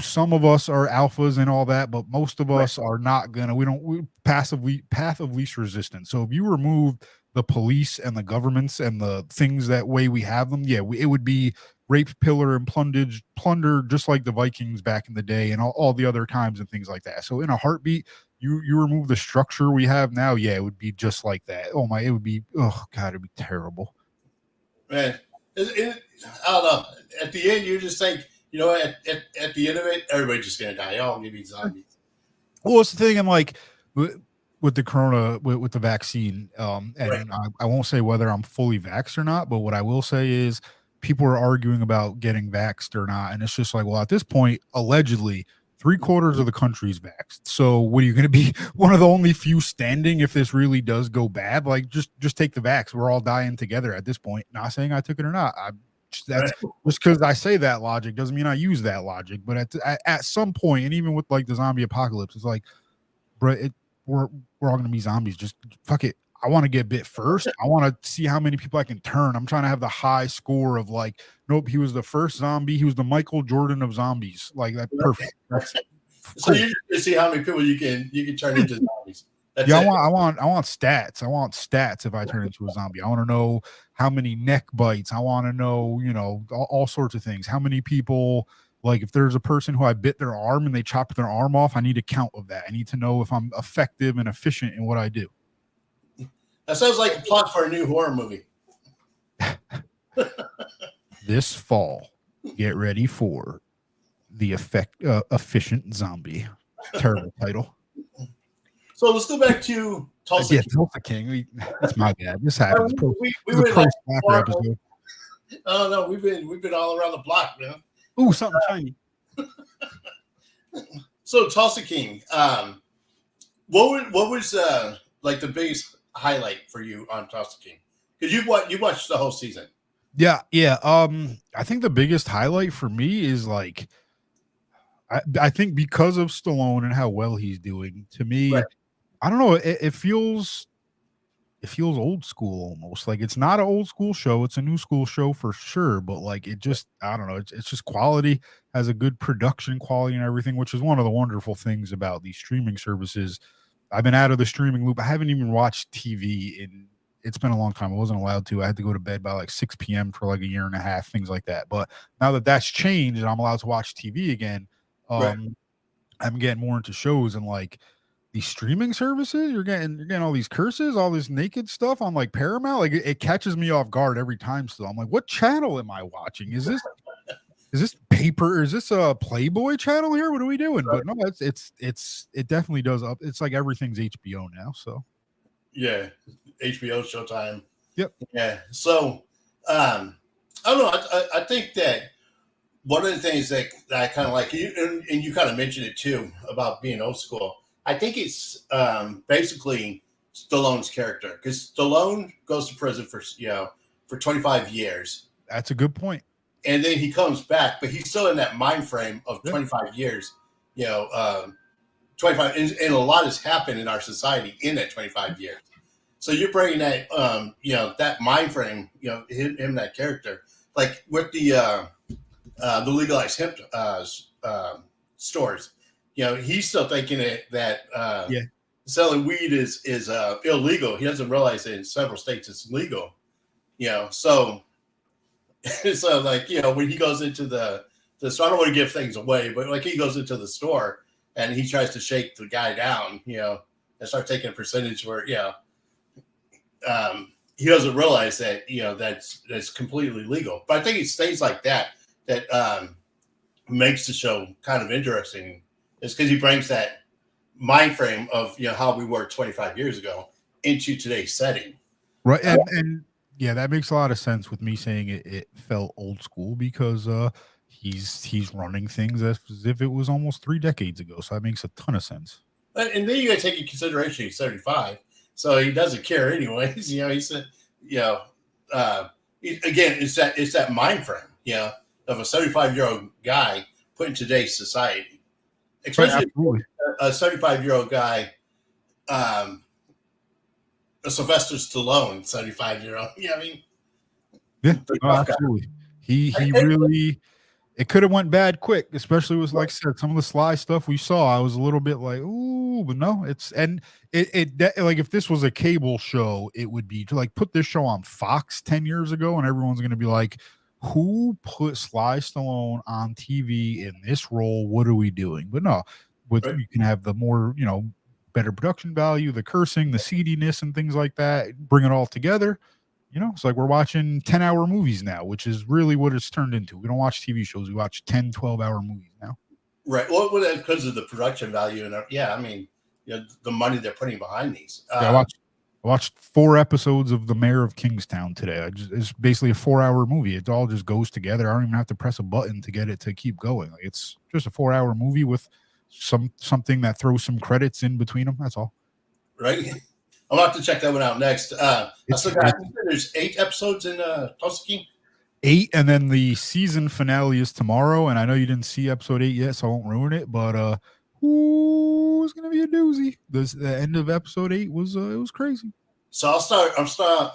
Speaker 2: some of us are alphas and all that, but most of us are not gonna. We path of least resistance. So if you remove the police and the governments and the things that way we have them, yeah, it would be rape, pillar, and plunder, just like the Vikings back in the day and all the other times and things like that. So in a heartbeat, you remove the structure we have now, yeah, it would be just like that. It would be, oh God, it'd be terrible.
Speaker 1: Man, I don't know. At the end, you just think, you know, at the end of it, everybody's just gonna die. Oh, maybe zombies.
Speaker 2: Well, it's the thing, and like with the corona with the vaccine, and I won't say whether I'm fully vaxxed or not, but what I will say is people are arguing about getting vaxxed or not, and it's just like, well, at this point, allegedly, 3/4 of the country is vaxxed. So what are you going to be, one of the only few standing if this really does go bad? Like, just take the vax. We're all dying together at this point. Not saying I took it or not. That's just because I say that logic doesn't mean I use that logic. But at some point, and even with like the zombie apocalypse, it's like, bro, we're all gonna be zombies. Just fuck it. I want to get bit first. I want to see how many people I can turn. I'm trying to have the high score of like, nope, he was the first zombie. He was the Michael Jordan of zombies. Like that, perfect. That's
Speaker 1: so
Speaker 2: cool.
Speaker 1: you just see how many people you can turn into zombies. That's
Speaker 2: Yeah,
Speaker 1: it.
Speaker 2: I want stats. I want stats if I turn into a zombie. I want to know how many neck bites. I want to know, all sorts of things. How many people, like if there's a person who I bit their arm and they chopped their arm off, I need a count of that. I need to know if I'm effective and efficient in what I do.
Speaker 1: That sounds like a plot for a new horror movie.
Speaker 2: This fall, get ready for the efficient zombie. Terrible title.
Speaker 1: So let's go back to Tulsa.
Speaker 2: Yeah, Tulsa King. That's my bad. This happens.
Speaker 1: We
Speaker 2: This is
Speaker 1: were
Speaker 2: a pro
Speaker 1: like,
Speaker 2: soccer episode.
Speaker 1: oh no, we've been all around the block, man.
Speaker 2: Ooh, something shiny.
Speaker 1: So Tulsa King, what was like the biggest highlight for you on Tulsa King? Because you watched the whole season.
Speaker 2: Yeah. I think the biggest highlight for me is like, I think because of Stallone and how well he's doing. To me,
Speaker 1: Right.
Speaker 2: I don't know. It feels old school almost. Like it's not an old school show. It's a new school show for sure. But like it just, I don't know. It's just quality, has a good production quality and everything, which is one of the wonderful things about these streaming services. I've been out of the streaming loop. I haven't even watched TV it's been a long time. I wasn't allowed to. I had to go to bed by like 6 p.m. for like a year and a half, things like that. But now that that's changed and I'm allowed to watch TV again, I'm getting more into shows and like these streaming services. You're getting all these curses, all this naked stuff on like Paramount. Like it catches me off guard every time. Still, I'm like, what channel am I watching? Is this paper? Is this a Playboy channel here? What are we doing? But no, it definitely does up. It's like everything's HBO now. So
Speaker 1: yeah, HBO Showtime.
Speaker 2: Yep.
Speaker 1: Yeah. So I don't know. I think that one of the things that I kind of like, and you kind of mentioned it too about being old school. I think it's basically Stallone's character, because Stallone goes to prison for 25 years.
Speaker 2: That's a good point.
Speaker 1: And then he comes back, but he's still in that mind frame of 25 years. 25, and a lot has happened in our society in that 25 years. So you're bringing that, that mind frame, him that character, like with the legalized hemp stores. He's still thinking that selling weed is illegal. He doesn't realize that in several states it's legal. So like, when he goes into the store, I don't want to give things away, but like he goes into the store and he tries to shake the guy down, and start taking a percentage where, he doesn't realize that, that's completely legal. But I think it stays like that makes the show kind of interesting. It's because he brings that mind frame of, how we were 25 years ago into today's setting.
Speaker 2: Right. And yeah, that makes a lot of sense with me saying it felt old school, because he's running things as if it was almost 3 decades ago. So that makes a ton of sense. And
Speaker 1: then you got to take in consideration he's 75, so he doesn't care anyways. He said, again, it's that mind frame, of a 75-year-old guy put in today's society, especially a 75-year-old guy. A Sylvester Stallone, 75-year-old. I mean,
Speaker 2: yeah, absolutely. He really. It could have went bad quick, especially with, like I said, some of the Sly stuff we saw. I was a little bit like, ooh, but no, it like if this was a cable show, it would be to like put this show on Fox 10 years ago, and everyone's going to be like, who put Sly Stallone on TV in this role? What are we doing? But no, you can have the more, better production value, the cursing, the seediness, and things like that. Bring it all together. It's like we're watching 10-hour movies now, which is really what it's turned into. We don't watch TV shows. We watch 10, 12-hour movies now.
Speaker 1: Right. Well, because of the production value. And I mean, the money they're putting behind these.
Speaker 2: Yeah, I watched 4 episodes of The Mayor of Kingstown today. It's basically a 4-hour movie. It all just goes together. I don't even have to press a button to get it to keep going. Like, it's just a 4-hour movie with something that throws some credits in between them. That's all.
Speaker 1: Right. I'm about to check that one out next. I still got, there's 8 episodes in Tulsa King.
Speaker 2: 8, and then the season finale is tomorrow. And I know you didn't see episode 8 yet, so I won't ruin it. But it's gonna be a doozy. The end of episode 8 was it was crazy.
Speaker 1: So I'm start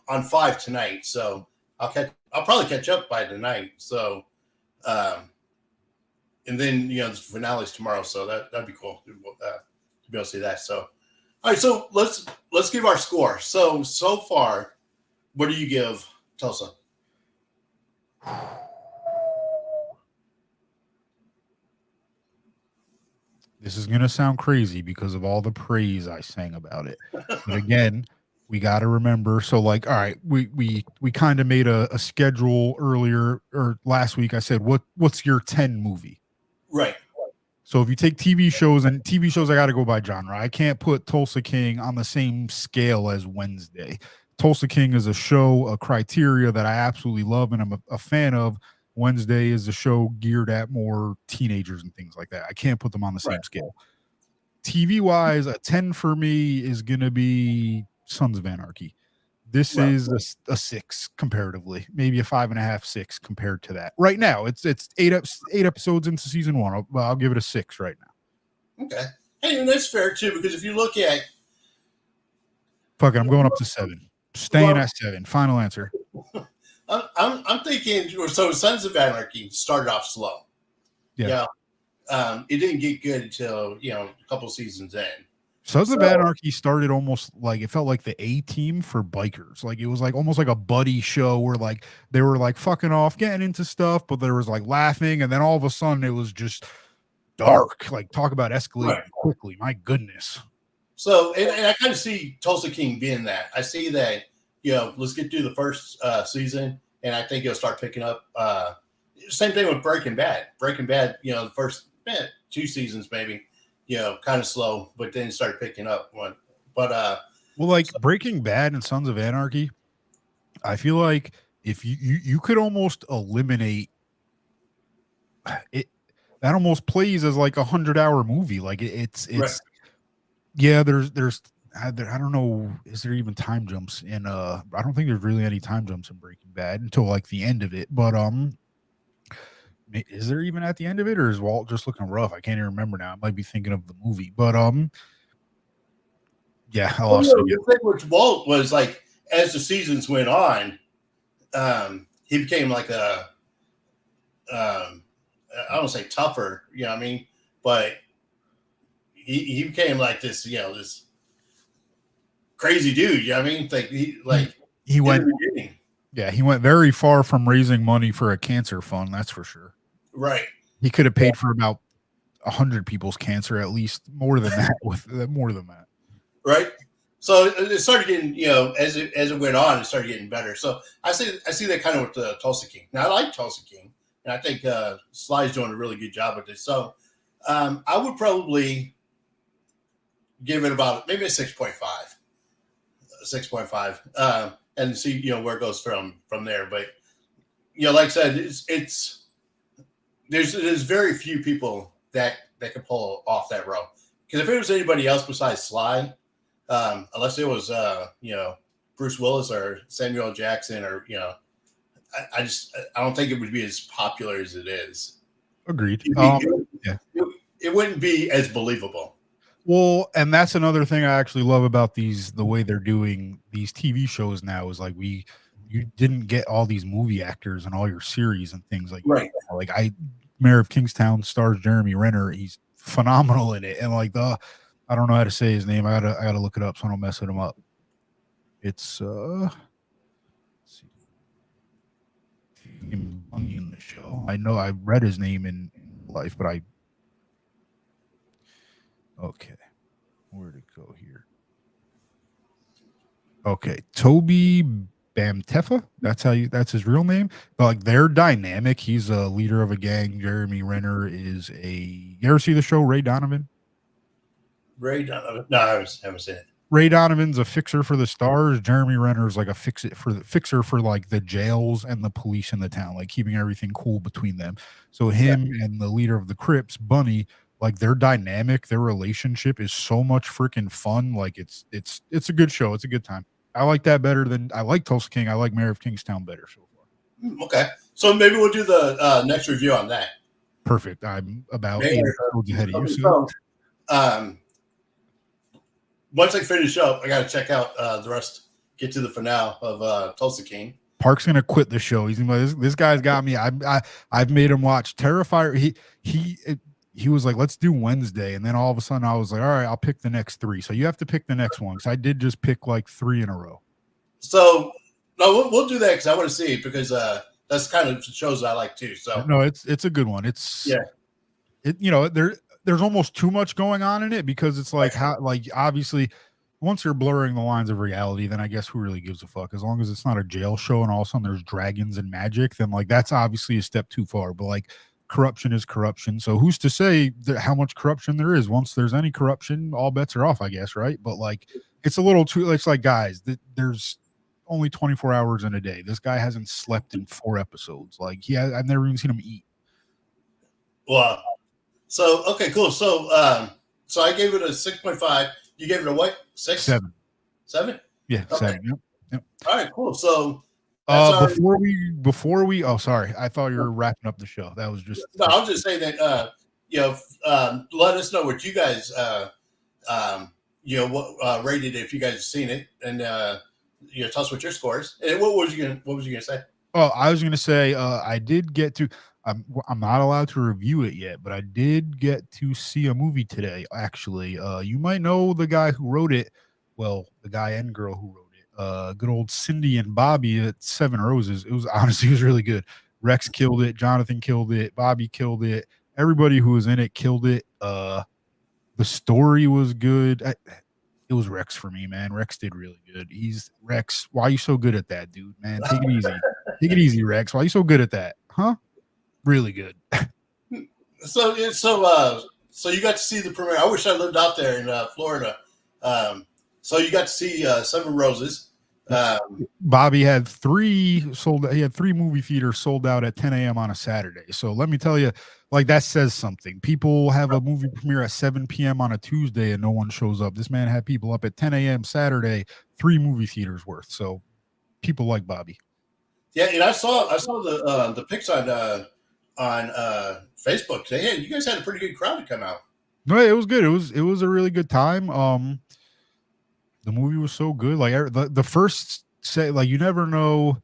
Speaker 1: on 5 tonight. So I'll probably catch up by tonight. So and then the finale's tomorrow. So that'd be cool to be able to see that. So all right, so let's give our score. So far, what do you give Tulsa?
Speaker 2: This is going to sound crazy because of all the praise I sang about it. But again, we got to remember. So, like, all right, we kind of made a schedule earlier or last week. I said, what's your 10 movie?
Speaker 1: Right.
Speaker 2: So if you take TV shows, I got to go by genre. I can't put Tulsa King on the same scale as Wednesday. Tulsa King is a show, a criteria that I absolutely love and I'm a fan of. Wednesday is a show geared at more teenagers and things like that. I can't put them on the same scale. TV wise, a 10 for me is going to be Sons of Anarchy. This is a 6 comparatively, maybe a 5.5, 6 compared to that. Right now, it's 8 episodes into season 1. I'll give it a 6 right now.
Speaker 1: Okay. Hey, and that's fair too, because if you look at,
Speaker 2: fuck it, I'm going up to 7. Staying at 7. Final answer.
Speaker 1: I'm thinking. So Sons of Anarchy started off slow.
Speaker 2: Yeah.
Speaker 1: It didn't get good until a couple seasons in.
Speaker 2: Sons of Anarchy started almost like it felt like the A-Team for bikers. Like it was like almost like a buddy show where like they were like fucking off, getting into stuff, but there was like laughing, and then all of a sudden it was just dark. Like talk about escalating quickly. My goodness.
Speaker 1: So and I kind of see Tulsa King being that. I see that let's get through the first season, and I think it'll start picking up. Same thing with Breaking Bad. Breaking Bad, the first 2 seasons maybe. Kind of slow, but then started picking up one. But
Speaker 2: Breaking Bad and Sons of Anarchy, I feel like if you could almost eliminate it, that almost plays as like 100-hour movie. Like it's yeah. There's I don't know. Is there even time jumps in? I don't think there's really any time jumps in Breaking Bad until like the end of it. But is there even at the end of it, or is Walt just looking rough? I can't even remember now. I might be thinking of the movie, but yeah.
Speaker 1: The thing with Walt was like as the seasons went on, he became like I don't say tougher, what I mean, but he became like this, this crazy dude. You know what I mean? Like
Speaker 2: he went. Yeah, he went very far from raising money for a cancer fund. That's for sure.
Speaker 1: Right.
Speaker 2: He could have paid for about 100 people's cancer, at least more than that. More than that. Right.
Speaker 1: So it started getting, as it went on, it started getting better. So I see that kind of with the Tulsa King. Now I like Tulsa King, and I think Sly's doing a really good job with this. So I would probably give it about maybe a 6.5. 6.5. And see, where it goes from there. But like I said, it's there's very few people that can pull off that role. Because if it was anybody else besides Sly, unless it was Bruce Willis or Samuel Jackson or I don't think it would be as popular as it is.
Speaker 2: Agreed.
Speaker 1: It wouldn't be as believable.
Speaker 2: Well, and that's another thing I actually love about the way they're doing these TV shows now is like you didn't get all these movie actors and all your series and things like
Speaker 1: right.
Speaker 2: That. Like Mayor of Kingstown stars Jeremy Renner. He's phenomenal in it. And like I don't know how to say his name. I gotta look it up so I don't mess him up. It's let's see. In the show. I know I read his name in life, but okay. Where'd it go here? Okay. Toby Bamtefa. That's his real name. But like they're dynamic. He's a leader of a gang. Jeremy Renner is you ever see the show Ray Donovan?
Speaker 1: Ray Donovan. No, I haven't seen it.
Speaker 2: Ray Donovan's a fixer for the Stars. Jeremy Renner's like a fixer for like the jails and the police in the town, like keeping everything cool between them. So him and the leader of the Crips, Bunny, like their dynamic, their relationship is so much freaking fun. Like it's a good show. It's a good time. I like that better than I like Tulsa King. I like Mayor of Kingstown better so far.
Speaker 1: Okay, so maybe we'll do the next review on that.
Speaker 2: Perfect. I'm about
Speaker 1: Yeah,
Speaker 2: 8 episodes ahead of you.
Speaker 1: so, once I finish up, I got to check out the rest. Get to the finale of Tulsa King.
Speaker 2: Park's gonna quit the show. He's gonna be like, this guy's got me. I've made him watch Terrifier. He was like, let's do Wednesday, and then all of a sudden I was like, all right, I'll pick the next 3. So you have to pick the next one because I did just pick like 3 in a row.
Speaker 1: So no, we'll do that because I want to see it because that's kind of shows I like too. So
Speaker 2: no, it's a good one. There's almost too much going on in it because it's like how obviously once you're blurring the lines of reality, then I guess who really gives a fuck? As long as it's not a jail show and all of a sudden there's dragons and magic, then like that's obviously a step too far. But like corruption is corruption. So who's to say how much corruption there is? Once there's any corruption, all bets are off, I guess, right? But like it's a little too. It's like guys, there's only 24 hours in a day. This guy hasn't slept in 4 episodes. Like I've never even seen him eat.
Speaker 1: Wow. So okay, cool. So I gave it a 6.5. You gave it a what? 6?
Speaker 2: 7.
Speaker 1: 7?
Speaker 2: Yeah,
Speaker 1: okay.
Speaker 2: 7. Yep.
Speaker 1: All right, cool. So
Speaker 2: before we oh sorry, I thought you were wrapping up the show. That was just
Speaker 1: no, I was just saying that let us know what you guys rated it if you guys have seen it, and tell us what your scores. And what was you gonna say?
Speaker 2: Oh, I was gonna say I did get to. I'm not allowed to review it yet, but I did get to see a movie today. Actually, you might know the guy who wrote it. Well, the guy and girl who wrote it. Good old Cindy and Bobby at 7 Roses. It was really good. Rex killed it. Jonathan killed it. Bobby killed it. Everybody who was in it killed it. The story was good. It was Rex for me, man. Rex did really good. Rex. Why are you so good at that, dude? Man, take it easy. Take it easy, Rex. Why are you so good at that? Huh? Really good.
Speaker 1: So you got to see the premiere. I wish I lived out there in Florida. So you got to see 7 Roses.
Speaker 2: Bobby had 3 sold. He had 3 movie theaters sold out at 10 a.m. on a Saturday. So let me tell you, like that says something. People have a movie premiere at 7 p.m. on a Tuesday and no one shows up. This man had people up at 10 a.m. Saturday, 3 movie theaters worth. So people like Bobby.
Speaker 1: Yeah, and I saw the pics on Facebook. You guys had a pretty good crowd to come out.
Speaker 2: No, it was good. It was a really good time. The movie was so good. Like the first say, like you never know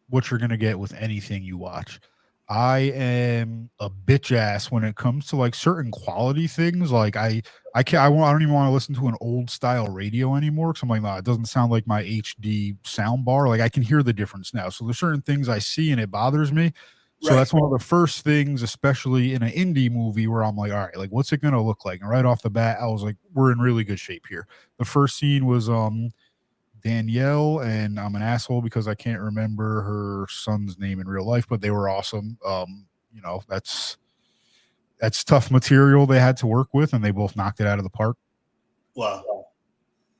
Speaker 2: what you're gonna get with anything you watch. I am a bitch ass when it comes to like certain quality things. Like I don't even want to listen to an old style radio anymore because I'm like, nah, it doesn't sound like my HD sound bar. Like I can hear the difference now. So there's certain things I see and it bothers me. So that's one of the first things, especially in an indie movie, where I'm like, all right, like what's it gonna look like? And right off the bat, I was like, we're in really good shape here. The first scene was Danielle, and I'm an asshole because I can't remember her son's name in real life, but they were awesome. That's tough material they had to work with, and they both knocked it out of the park.
Speaker 1: Wow.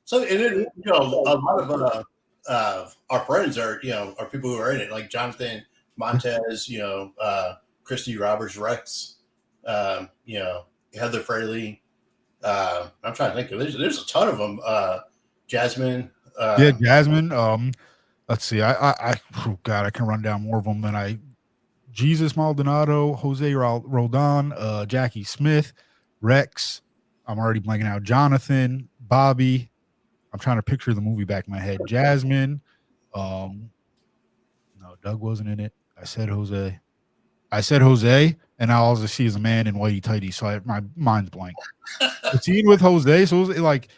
Speaker 1: So and then a lot of our friends are people who are in it, like Jonathan Montez, Christy Roberts, Rex, Heather Fraley. I'm trying to think of there's a ton of them. Jasmine.
Speaker 2: Jasmine. Let's see. I can run down more of them than Jesus Maldonado, Jose Roldan, Jackie Smith, Rex. I'm already blanking out. Jonathan, Bobby. I'm trying to picture the movie back in my head. Jasmine. No, Doug wasn't in it. I said Jose, and now all I see is a man in whitey tighty. So my mind's blank. The scene with Jose, so it was like,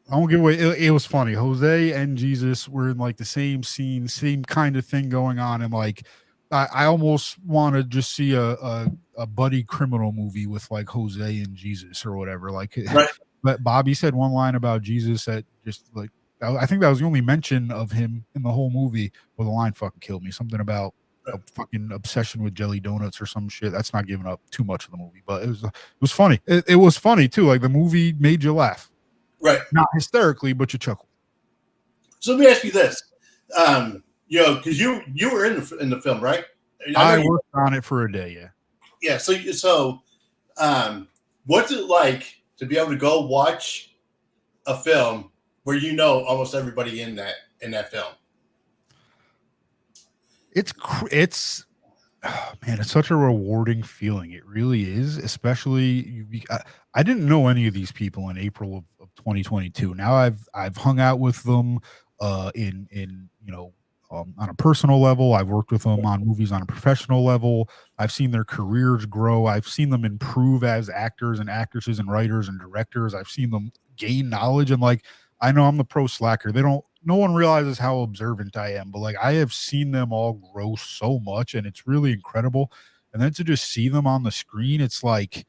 Speaker 2: I won't give away. It was funny. Jose and Jesus were in like the same scene, same kind of thing going on, and like I almost want to just see a buddy criminal movie with like Jose and Jesus or whatever. Like,
Speaker 1: right.
Speaker 2: But Bobby said one line about Jesus that just like. I think that was the only mention of him in the whole movie, but the line fucking killed me. Something about a fucking obsession with jelly donuts or some shit. That's not giving up too much of the movie, but it was funny. It was funny too. Like the movie made you laugh.
Speaker 1: Right.
Speaker 2: Not hysterically, but you chuckle.
Speaker 1: So let me ask you this. Because you were in the film, right?
Speaker 2: I worked on it for a day, yeah.
Speaker 1: Yeah. So what's it like to be able to go watch a film where you know almost everybody in that film?
Speaker 2: It's oh, man, it's such a rewarding feeling. It really is, especially I didn't know any of these people in April of 2022. Now I've hung out with them in on a personal level. I've worked with them on movies on a professional level. I've seen their careers grow. I've seen them improve as actors and actresses and writers and directors. I've seen them gain knowledge, and like I know I'm the pro slacker. No one realizes how observant I am, but like I have seen them all grow so much, and it's really incredible. And then to just see them on the screen, it's like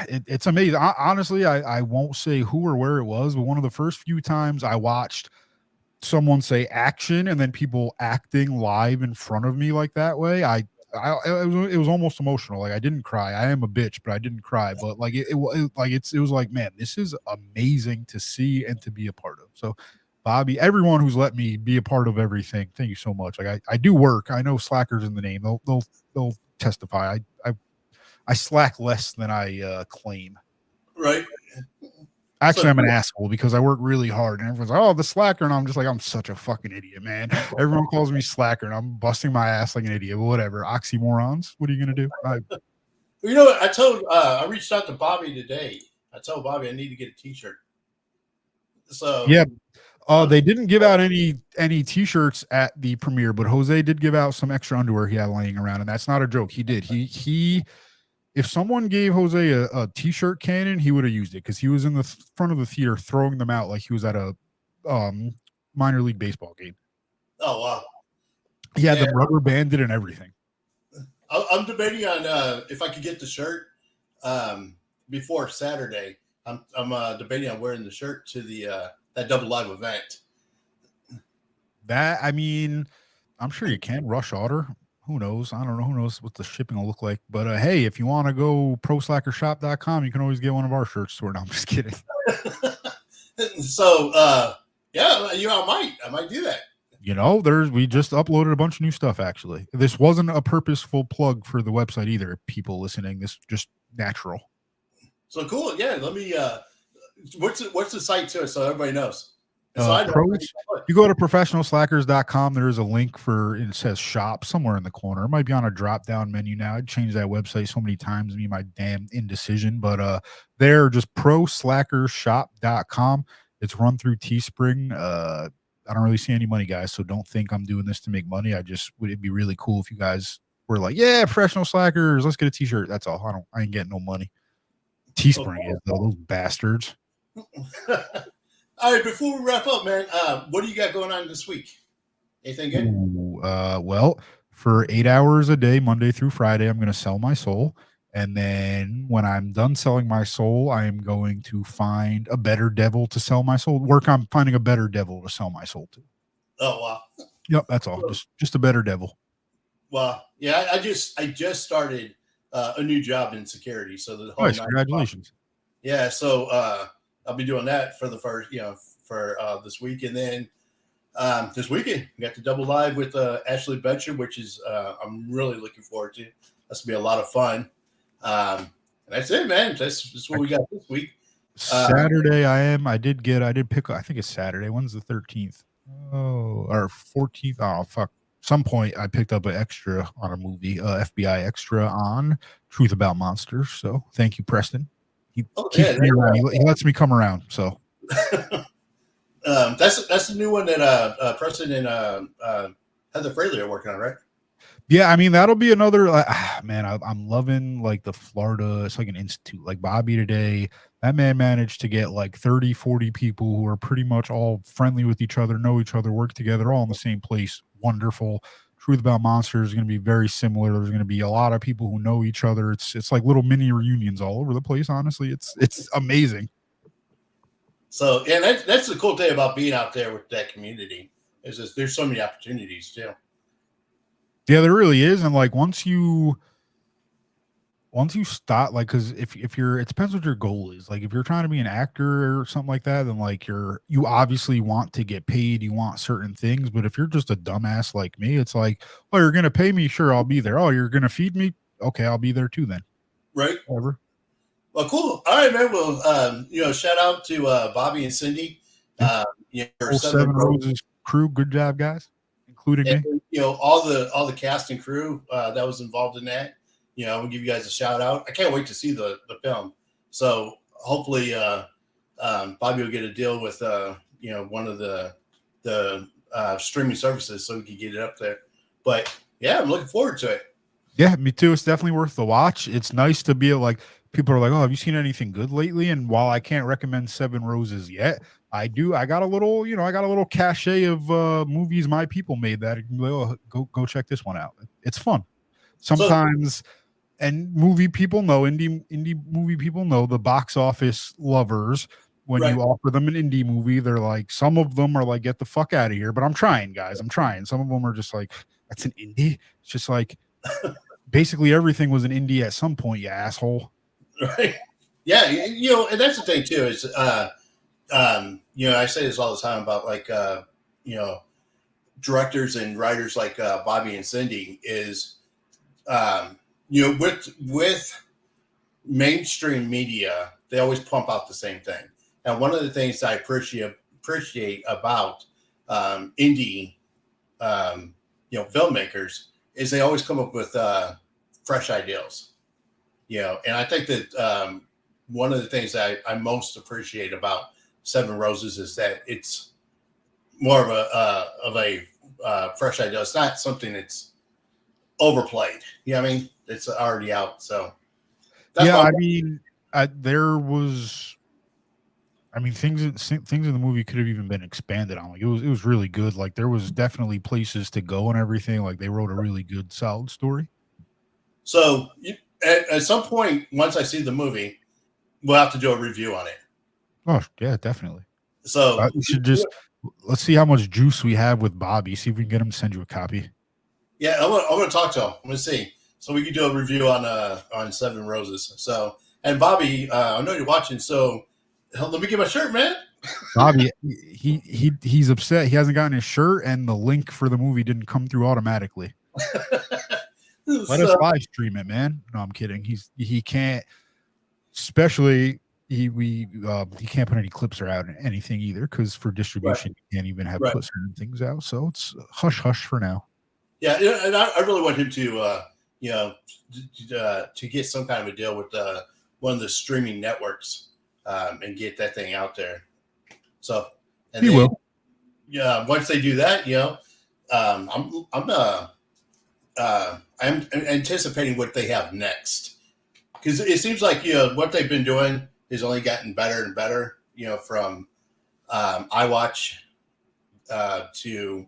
Speaker 2: it's amazing. Honestly, I won't say who or where it was, but one of the first few times I watched someone say action and then people acting live in front of me like that way, it was almost emotional. Like I didn't cry. I am a bitch, but I didn't cry. But like it was like, man, this is amazing to see and to be a part of. So Bobby, everyone who's let me be a part of everything, thank you so much. Like I do work. I know slackers in the name. They'll testify. I slack less than I claim.
Speaker 1: Right.
Speaker 2: Actually, I'm an asshole because I work really hard and everyone's like, oh, the slacker. And I'm just like, I'm such a fucking idiot, man. Everyone calls me slacker and I'm busting my ass like an idiot, but whatever. Oxymorons. What are you going to do?
Speaker 1: You know what? I reached out to Bobby today. I told Bobby I need to get a t-shirt. So
Speaker 2: yeah. They didn't give out any t-shirts at the premiere, but Jose did give out some extra underwear he had laying around. And that's not a joke. He did. If someone gave Jose a t-shirt cannon, he would have used it because he was in the front of the theater throwing them out like he was at a minor league baseball game.
Speaker 1: Oh wow!
Speaker 2: He had them rubber banded and everything.
Speaker 1: I'm debating on if I could get the shirt before Saturday. I'm debating on wearing the shirt to the that double live event.
Speaker 2: That I mean, I'm sure you can. Rush order. Who knows? I don't know. Who knows what the shipping will look like? But hey, if you want to go proslackershop.com, you can always get one of our shirts. No, I'm just kidding.
Speaker 1: So yeah, I might do that.
Speaker 2: We just uploaded a bunch of new stuff. Actually, this wasn't a purposeful plug for the website either. People listening, this just natural.
Speaker 1: So cool. Yeah. Let me. What's the site to it so everybody knows?
Speaker 2: You go to professionalslackers.com. There is a link it says shop somewhere in the corner. It might be on a drop down menu now. I'd changed that website so many times, me my damn indecision. But they're just proslackershop.com. It's run through Teespring. I don't really see any money, guys, so don't think I'm doing this to make money. It'd be really cool if you guys were like, yeah, professional slackers, let's get a t-shirt. That's all. I ain't getting no money. Teespring is though, those bastards.
Speaker 1: All right, before we wrap up, man, what do you got going on this week? Anything good?
Speaker 2: Well, for 8 hours a day, Monday through Friday, I'm going to sell my soul. And then when I'm done selling my soul, I am going to find a better devil to sell my soul. Work on finding a better devil to sell my soul to.
Speaker 1: Oh, wow.
Speaker 2: Yep, that's all. Just a better devil.
Speaker 1: Well, yeah, I just started a new job in security. So the whole
Speaker 2: congratulations.
Speaker 1: Yeah, so I'll be doing that for the first, for this week. And then this weekend, we got the double live with Ashley Betcher, which is I'm really looking forward to. That's going to be a lot of fun. And that's it, man. That's what we got this week.
Speaker 2: Saturday, I did pick, I think it's Saturday. When's the 13th? Oh, or 14th. Oh, fuck. Some point I picked up an extra on a movie, FBI extra on Truth About Monsters. So thank you, Preston. He keeps me around. He lets me come around. So
Speaker 1: that's the new one that Preston and Heather Fraley are working on, right?
Speaker 2: Yeah, I mean that'll be another. Man, I'm loving like the Florida. It's like an institute. Like Bobby today, that man managed to get like 30, 40 people who are pretty much all friendly with each other, know each other, work together, all in the same place. Wonderful. Truth About Monsters is going to be very similar. There's going to be a lot of people who know each other. It's like little mini reunions all over the place. Honestly, it's amazing.
Speaker 1: So, and that's the cool thing about being out there with that community is that there's so many opportunities too.
Speaker 2: Yeah, there really is. And like once you once you stop, like, because if you're, it depends what your goal is. Like, if you're trying to be an actor or something like that, then like you obviously want to get paid, you want certain things. But if you're just a dumbass like me, it's like, oh, you're gonna pay me, sure, I'll be there. Oh, you're gonna feed me, okay, I'll be there too then.
Speaker 1: Right.
Speaker 2: Whatever.
Speaker 1: Well, cool. All right, man. Well, shout out to Bobby and Cindy. For
Speaker 2: Whole Seven Roses crew, good job, guys, including me.
Speaker 1: All the cast and crew that was involved in that. We'll give you guys a shout out. I can't wait to see the film. So hopefully, Bobby will get a deal with one of the streaming services so we can get it up there. But yeah, I'm looking forward to it.
Speaker 2: Yeah, me too. It's definitely worth the watch. It's nice to be like, people are like, oh, have you seen anything good lately? And while I can't recommend Seven Roses yet, I got a little cachet of movies my people made that go check this one out. It's fun. Sometimes, and movie people know, indie movie people know, the box office lovers, when you offer them an indie movie, they're like, some of them are like, get the fuck out of here. But I'm trying, guys. I'm trying. Some of them are just like, that's an indie. It's just like, basically everything was an indie at some point, you asshole.
Speaker 1: Right. Yeah. And that's the thing too, is, I say this all the time about like, directors and writers like Bobby and Cindy is, with mainstream media, they always pump out the same thing. And one of the things I appreciate about indie, filmmakers is they always come up with fresh ideas. And I think that one of the things that I most appreciate about Seven Roses is that it's more of a fresh idea. It's not something that's overplayed. You know what I mean? It's already out. So
Speaker 2: that's there was, things in the movie could have even been expanded on. Like it was really good. Like there was definitely places to go and everything. Like they wrote a really good, solid story.
Speaker 1: So at some point, once I see the movie, we'll have to do a review on it.
Speaker 2: Oh yeah, definitely.
Speaker 1: So
Speaker 2: we should let's see how much juice we have with Bobby. See if we can get him to send you a copy.
Speaker 1: Yeah, I'm gonna talk to him. I'm gonna see. So we can do a review on Seven Roses. So, and Bobby, I know you're watching. So let me get my shirt, man.
Speaker 2: Bobby, he's upset. He hasn't gotten his shirt, and the link for the movie didn't come through automatically. Let us live stream it, man. No, I'm kidding. He can't. Especially he can't put any clips or out in anything either, because for distribution you can't even have put certain things out. So it's hush hush for now.
Speaker 1: Yeah, and I really want him to to get some kind of a deal with one of the streaming networks and get that thing out there. So and
Speaker 2: he will.
Speaker 1: Yeah, once they do that, I'm anticipating what they have next, because it seems like what they've been doing has only gotten better and better. From iWatch to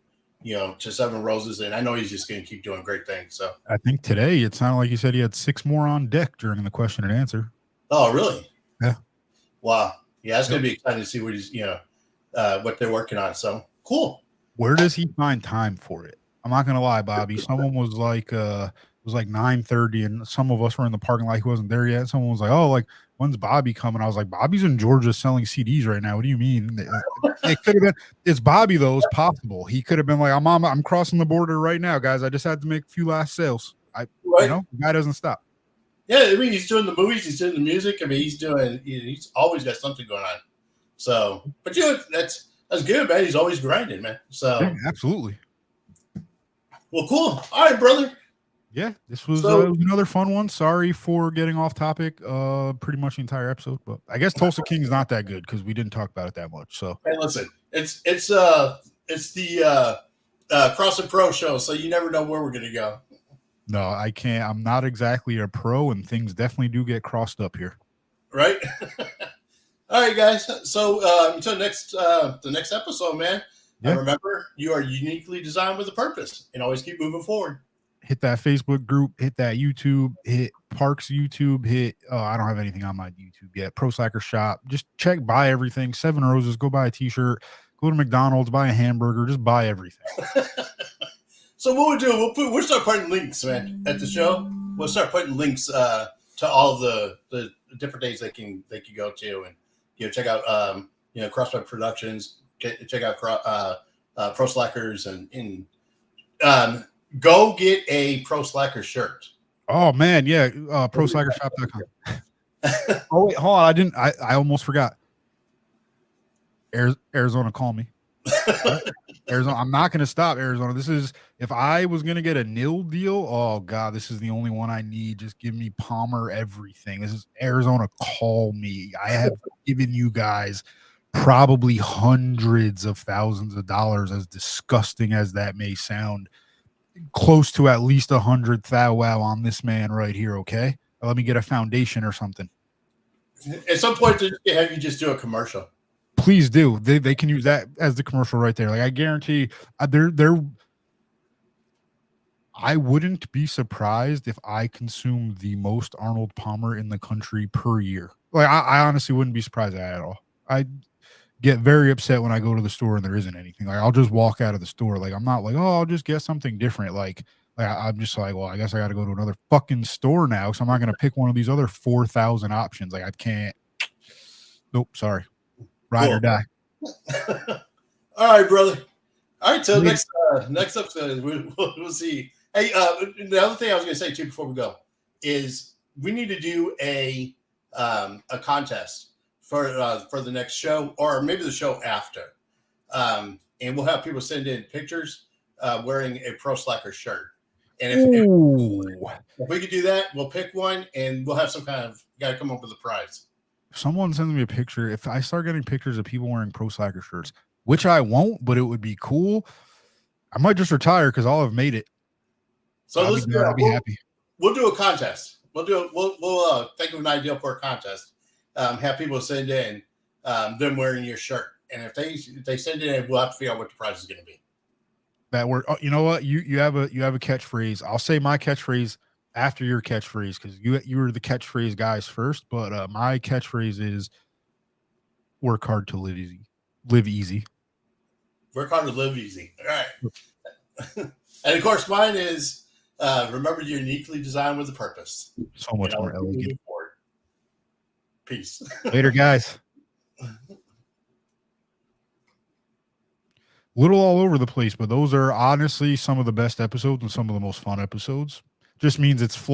Speaker 1: Seven Roses, and I know he's just going to keep doing great things. So
Speaker 2: I think today it sounded like he said he had 6 more on deck during the question and answer.
Speaker 1: Oh, really?
Speaker 2: Yeah.
Speaker 1: Wow. Yeah, it's going to be exciting to see what he's what they're working on. So cool.
Speaker 2: Where does he find time for it? I'm not gonna lie, Bobby. Someone was like, it was like 9:30, and some of us were in the parking lot. He wasn't there yet. Someone was like, "Oh, like when's Bobby coming?" I was like, "Bobby's in Georgia selling CDs right now. What do you mean?" It could have been. It's Bobby though. It's possible. He could have been like, I'm crossing the border right now, guys. I just had to make a few last sales. The guy doesn't stop.
Speaker 1: Yeah, I mean, he's doing the movies. He's doing the music. I mean, he's always got something going on. So, but that's good, man. He's always grinding, man. So
Speaker 2: yeah, absolutely.
Speaker 1: Well, cool. All right, brother.
Speaker 2: Yeah, this was another fun one. Sorry for getting off topic pretty much the entire episode, but I guess Tulsa King's not that good because we didn't talk about it that much. So
Speaker 1: hey, listen, it's the CrossFit Pro show, so you never know where we're gonna go.
Speaker 2: No, I can't. I'm not exactly a pro, and things definitely do get crossed up here.
Speaker 1: Right. All right, guys. So until the next episode, man. Yeah. Remember, you are uniquely designed with a purpose, and always keep moving forward.
Speaker 2: Hit that Facebook group, hit that YouTube, hit Parks YouTube, I don't have anything on my YouTube yet. Pro Slacker Shop. Just buy everything. 7 Roses, go buy a t-shirt, go to McDonald's, buy a hamburger, just buy everything.
Speaker 1: So what we'll do, we'll start putting links, man, at the show. We'll start putting links to to all the different days they can go to, and check out Crossback Productions, check out Pro Slackers, and go get a Pro Slacker shirt.
Speaker 2: Oh man, yeah, proslackershop.com. Oh wait, hold on, I almost forgot. Arizona, call me. Arizona, I'm not going to stop Arizona. This is, if I was going to get a nil deal, oh God, this is the only one I need. Just give me Palmer everything. This is Arizona, call me. I have given you guys probably hundreds of thousands of dollars, as disgusting as that may sound, close to at least 100 thou wow on this man right here. Okay. Let me get a foundation or something.
Speaker 1: At some point, have you just do a commercial?
Speaker 2: Please do. They can use that as the commercial right there. Like, I guarantee I wouldn't be surprised if I consumed the most Arnold Palmer in the country per year. Like, I honestly wouldn't be surprised at all. I get very upset when I go to the store and there isn't anything. Like, I'll just walk out of the store. Like, I'm not like, oh, I'll just get something different. Like I'm just like, well, I guess I got to go to another fucking store now. So I'm not going to pick one of these other 4,000 options. Like, I can't. Nope. Sorry. Ride or die.
Speaker 1: All right, brother. All right, so next episode we'll see. Hey, the other thing I was going to say too before we go is we need to do a contest for the next show, or maybe the show after, and we'll have people send in pictures wearing a Pro Slacker shirt. And if we could do that, we'll pick one, and we'll have some kind of got to come up with a prize.
Speaker 2: If someone sends me a picture, if I start getting pictures of people wearing Pro Slacker shirts, which I won't, but it would be cool, I might just retire because I'll have made it.
Speaker 1: So
Speaker 2: I'll be happy.
Speaker 1: We'll do a contest. We'll think of an idea for a contest. Have people send in them wearing your shirt, and if they send it in, we'll have to figure out what the prize is going to be.
Speaker 2: That word. Oh, you know what? You have a catchphrase. I'll say my catchphrase after your catchphrase, because you were the catchphrase guys first, but my catchphrase is work hard to live easy. Live easy.
Speaker 1: Work hard to live easy. All right. And of course, mine is remember you're uniquely designed with a purpose.
Speaker 2: So much more elegant.
Speaker 1: Peace.
Speaker 2: Later, guys. Little all over the place, but those are honestly some of the best episodes and some of the most fun episodes. Just means it's flow.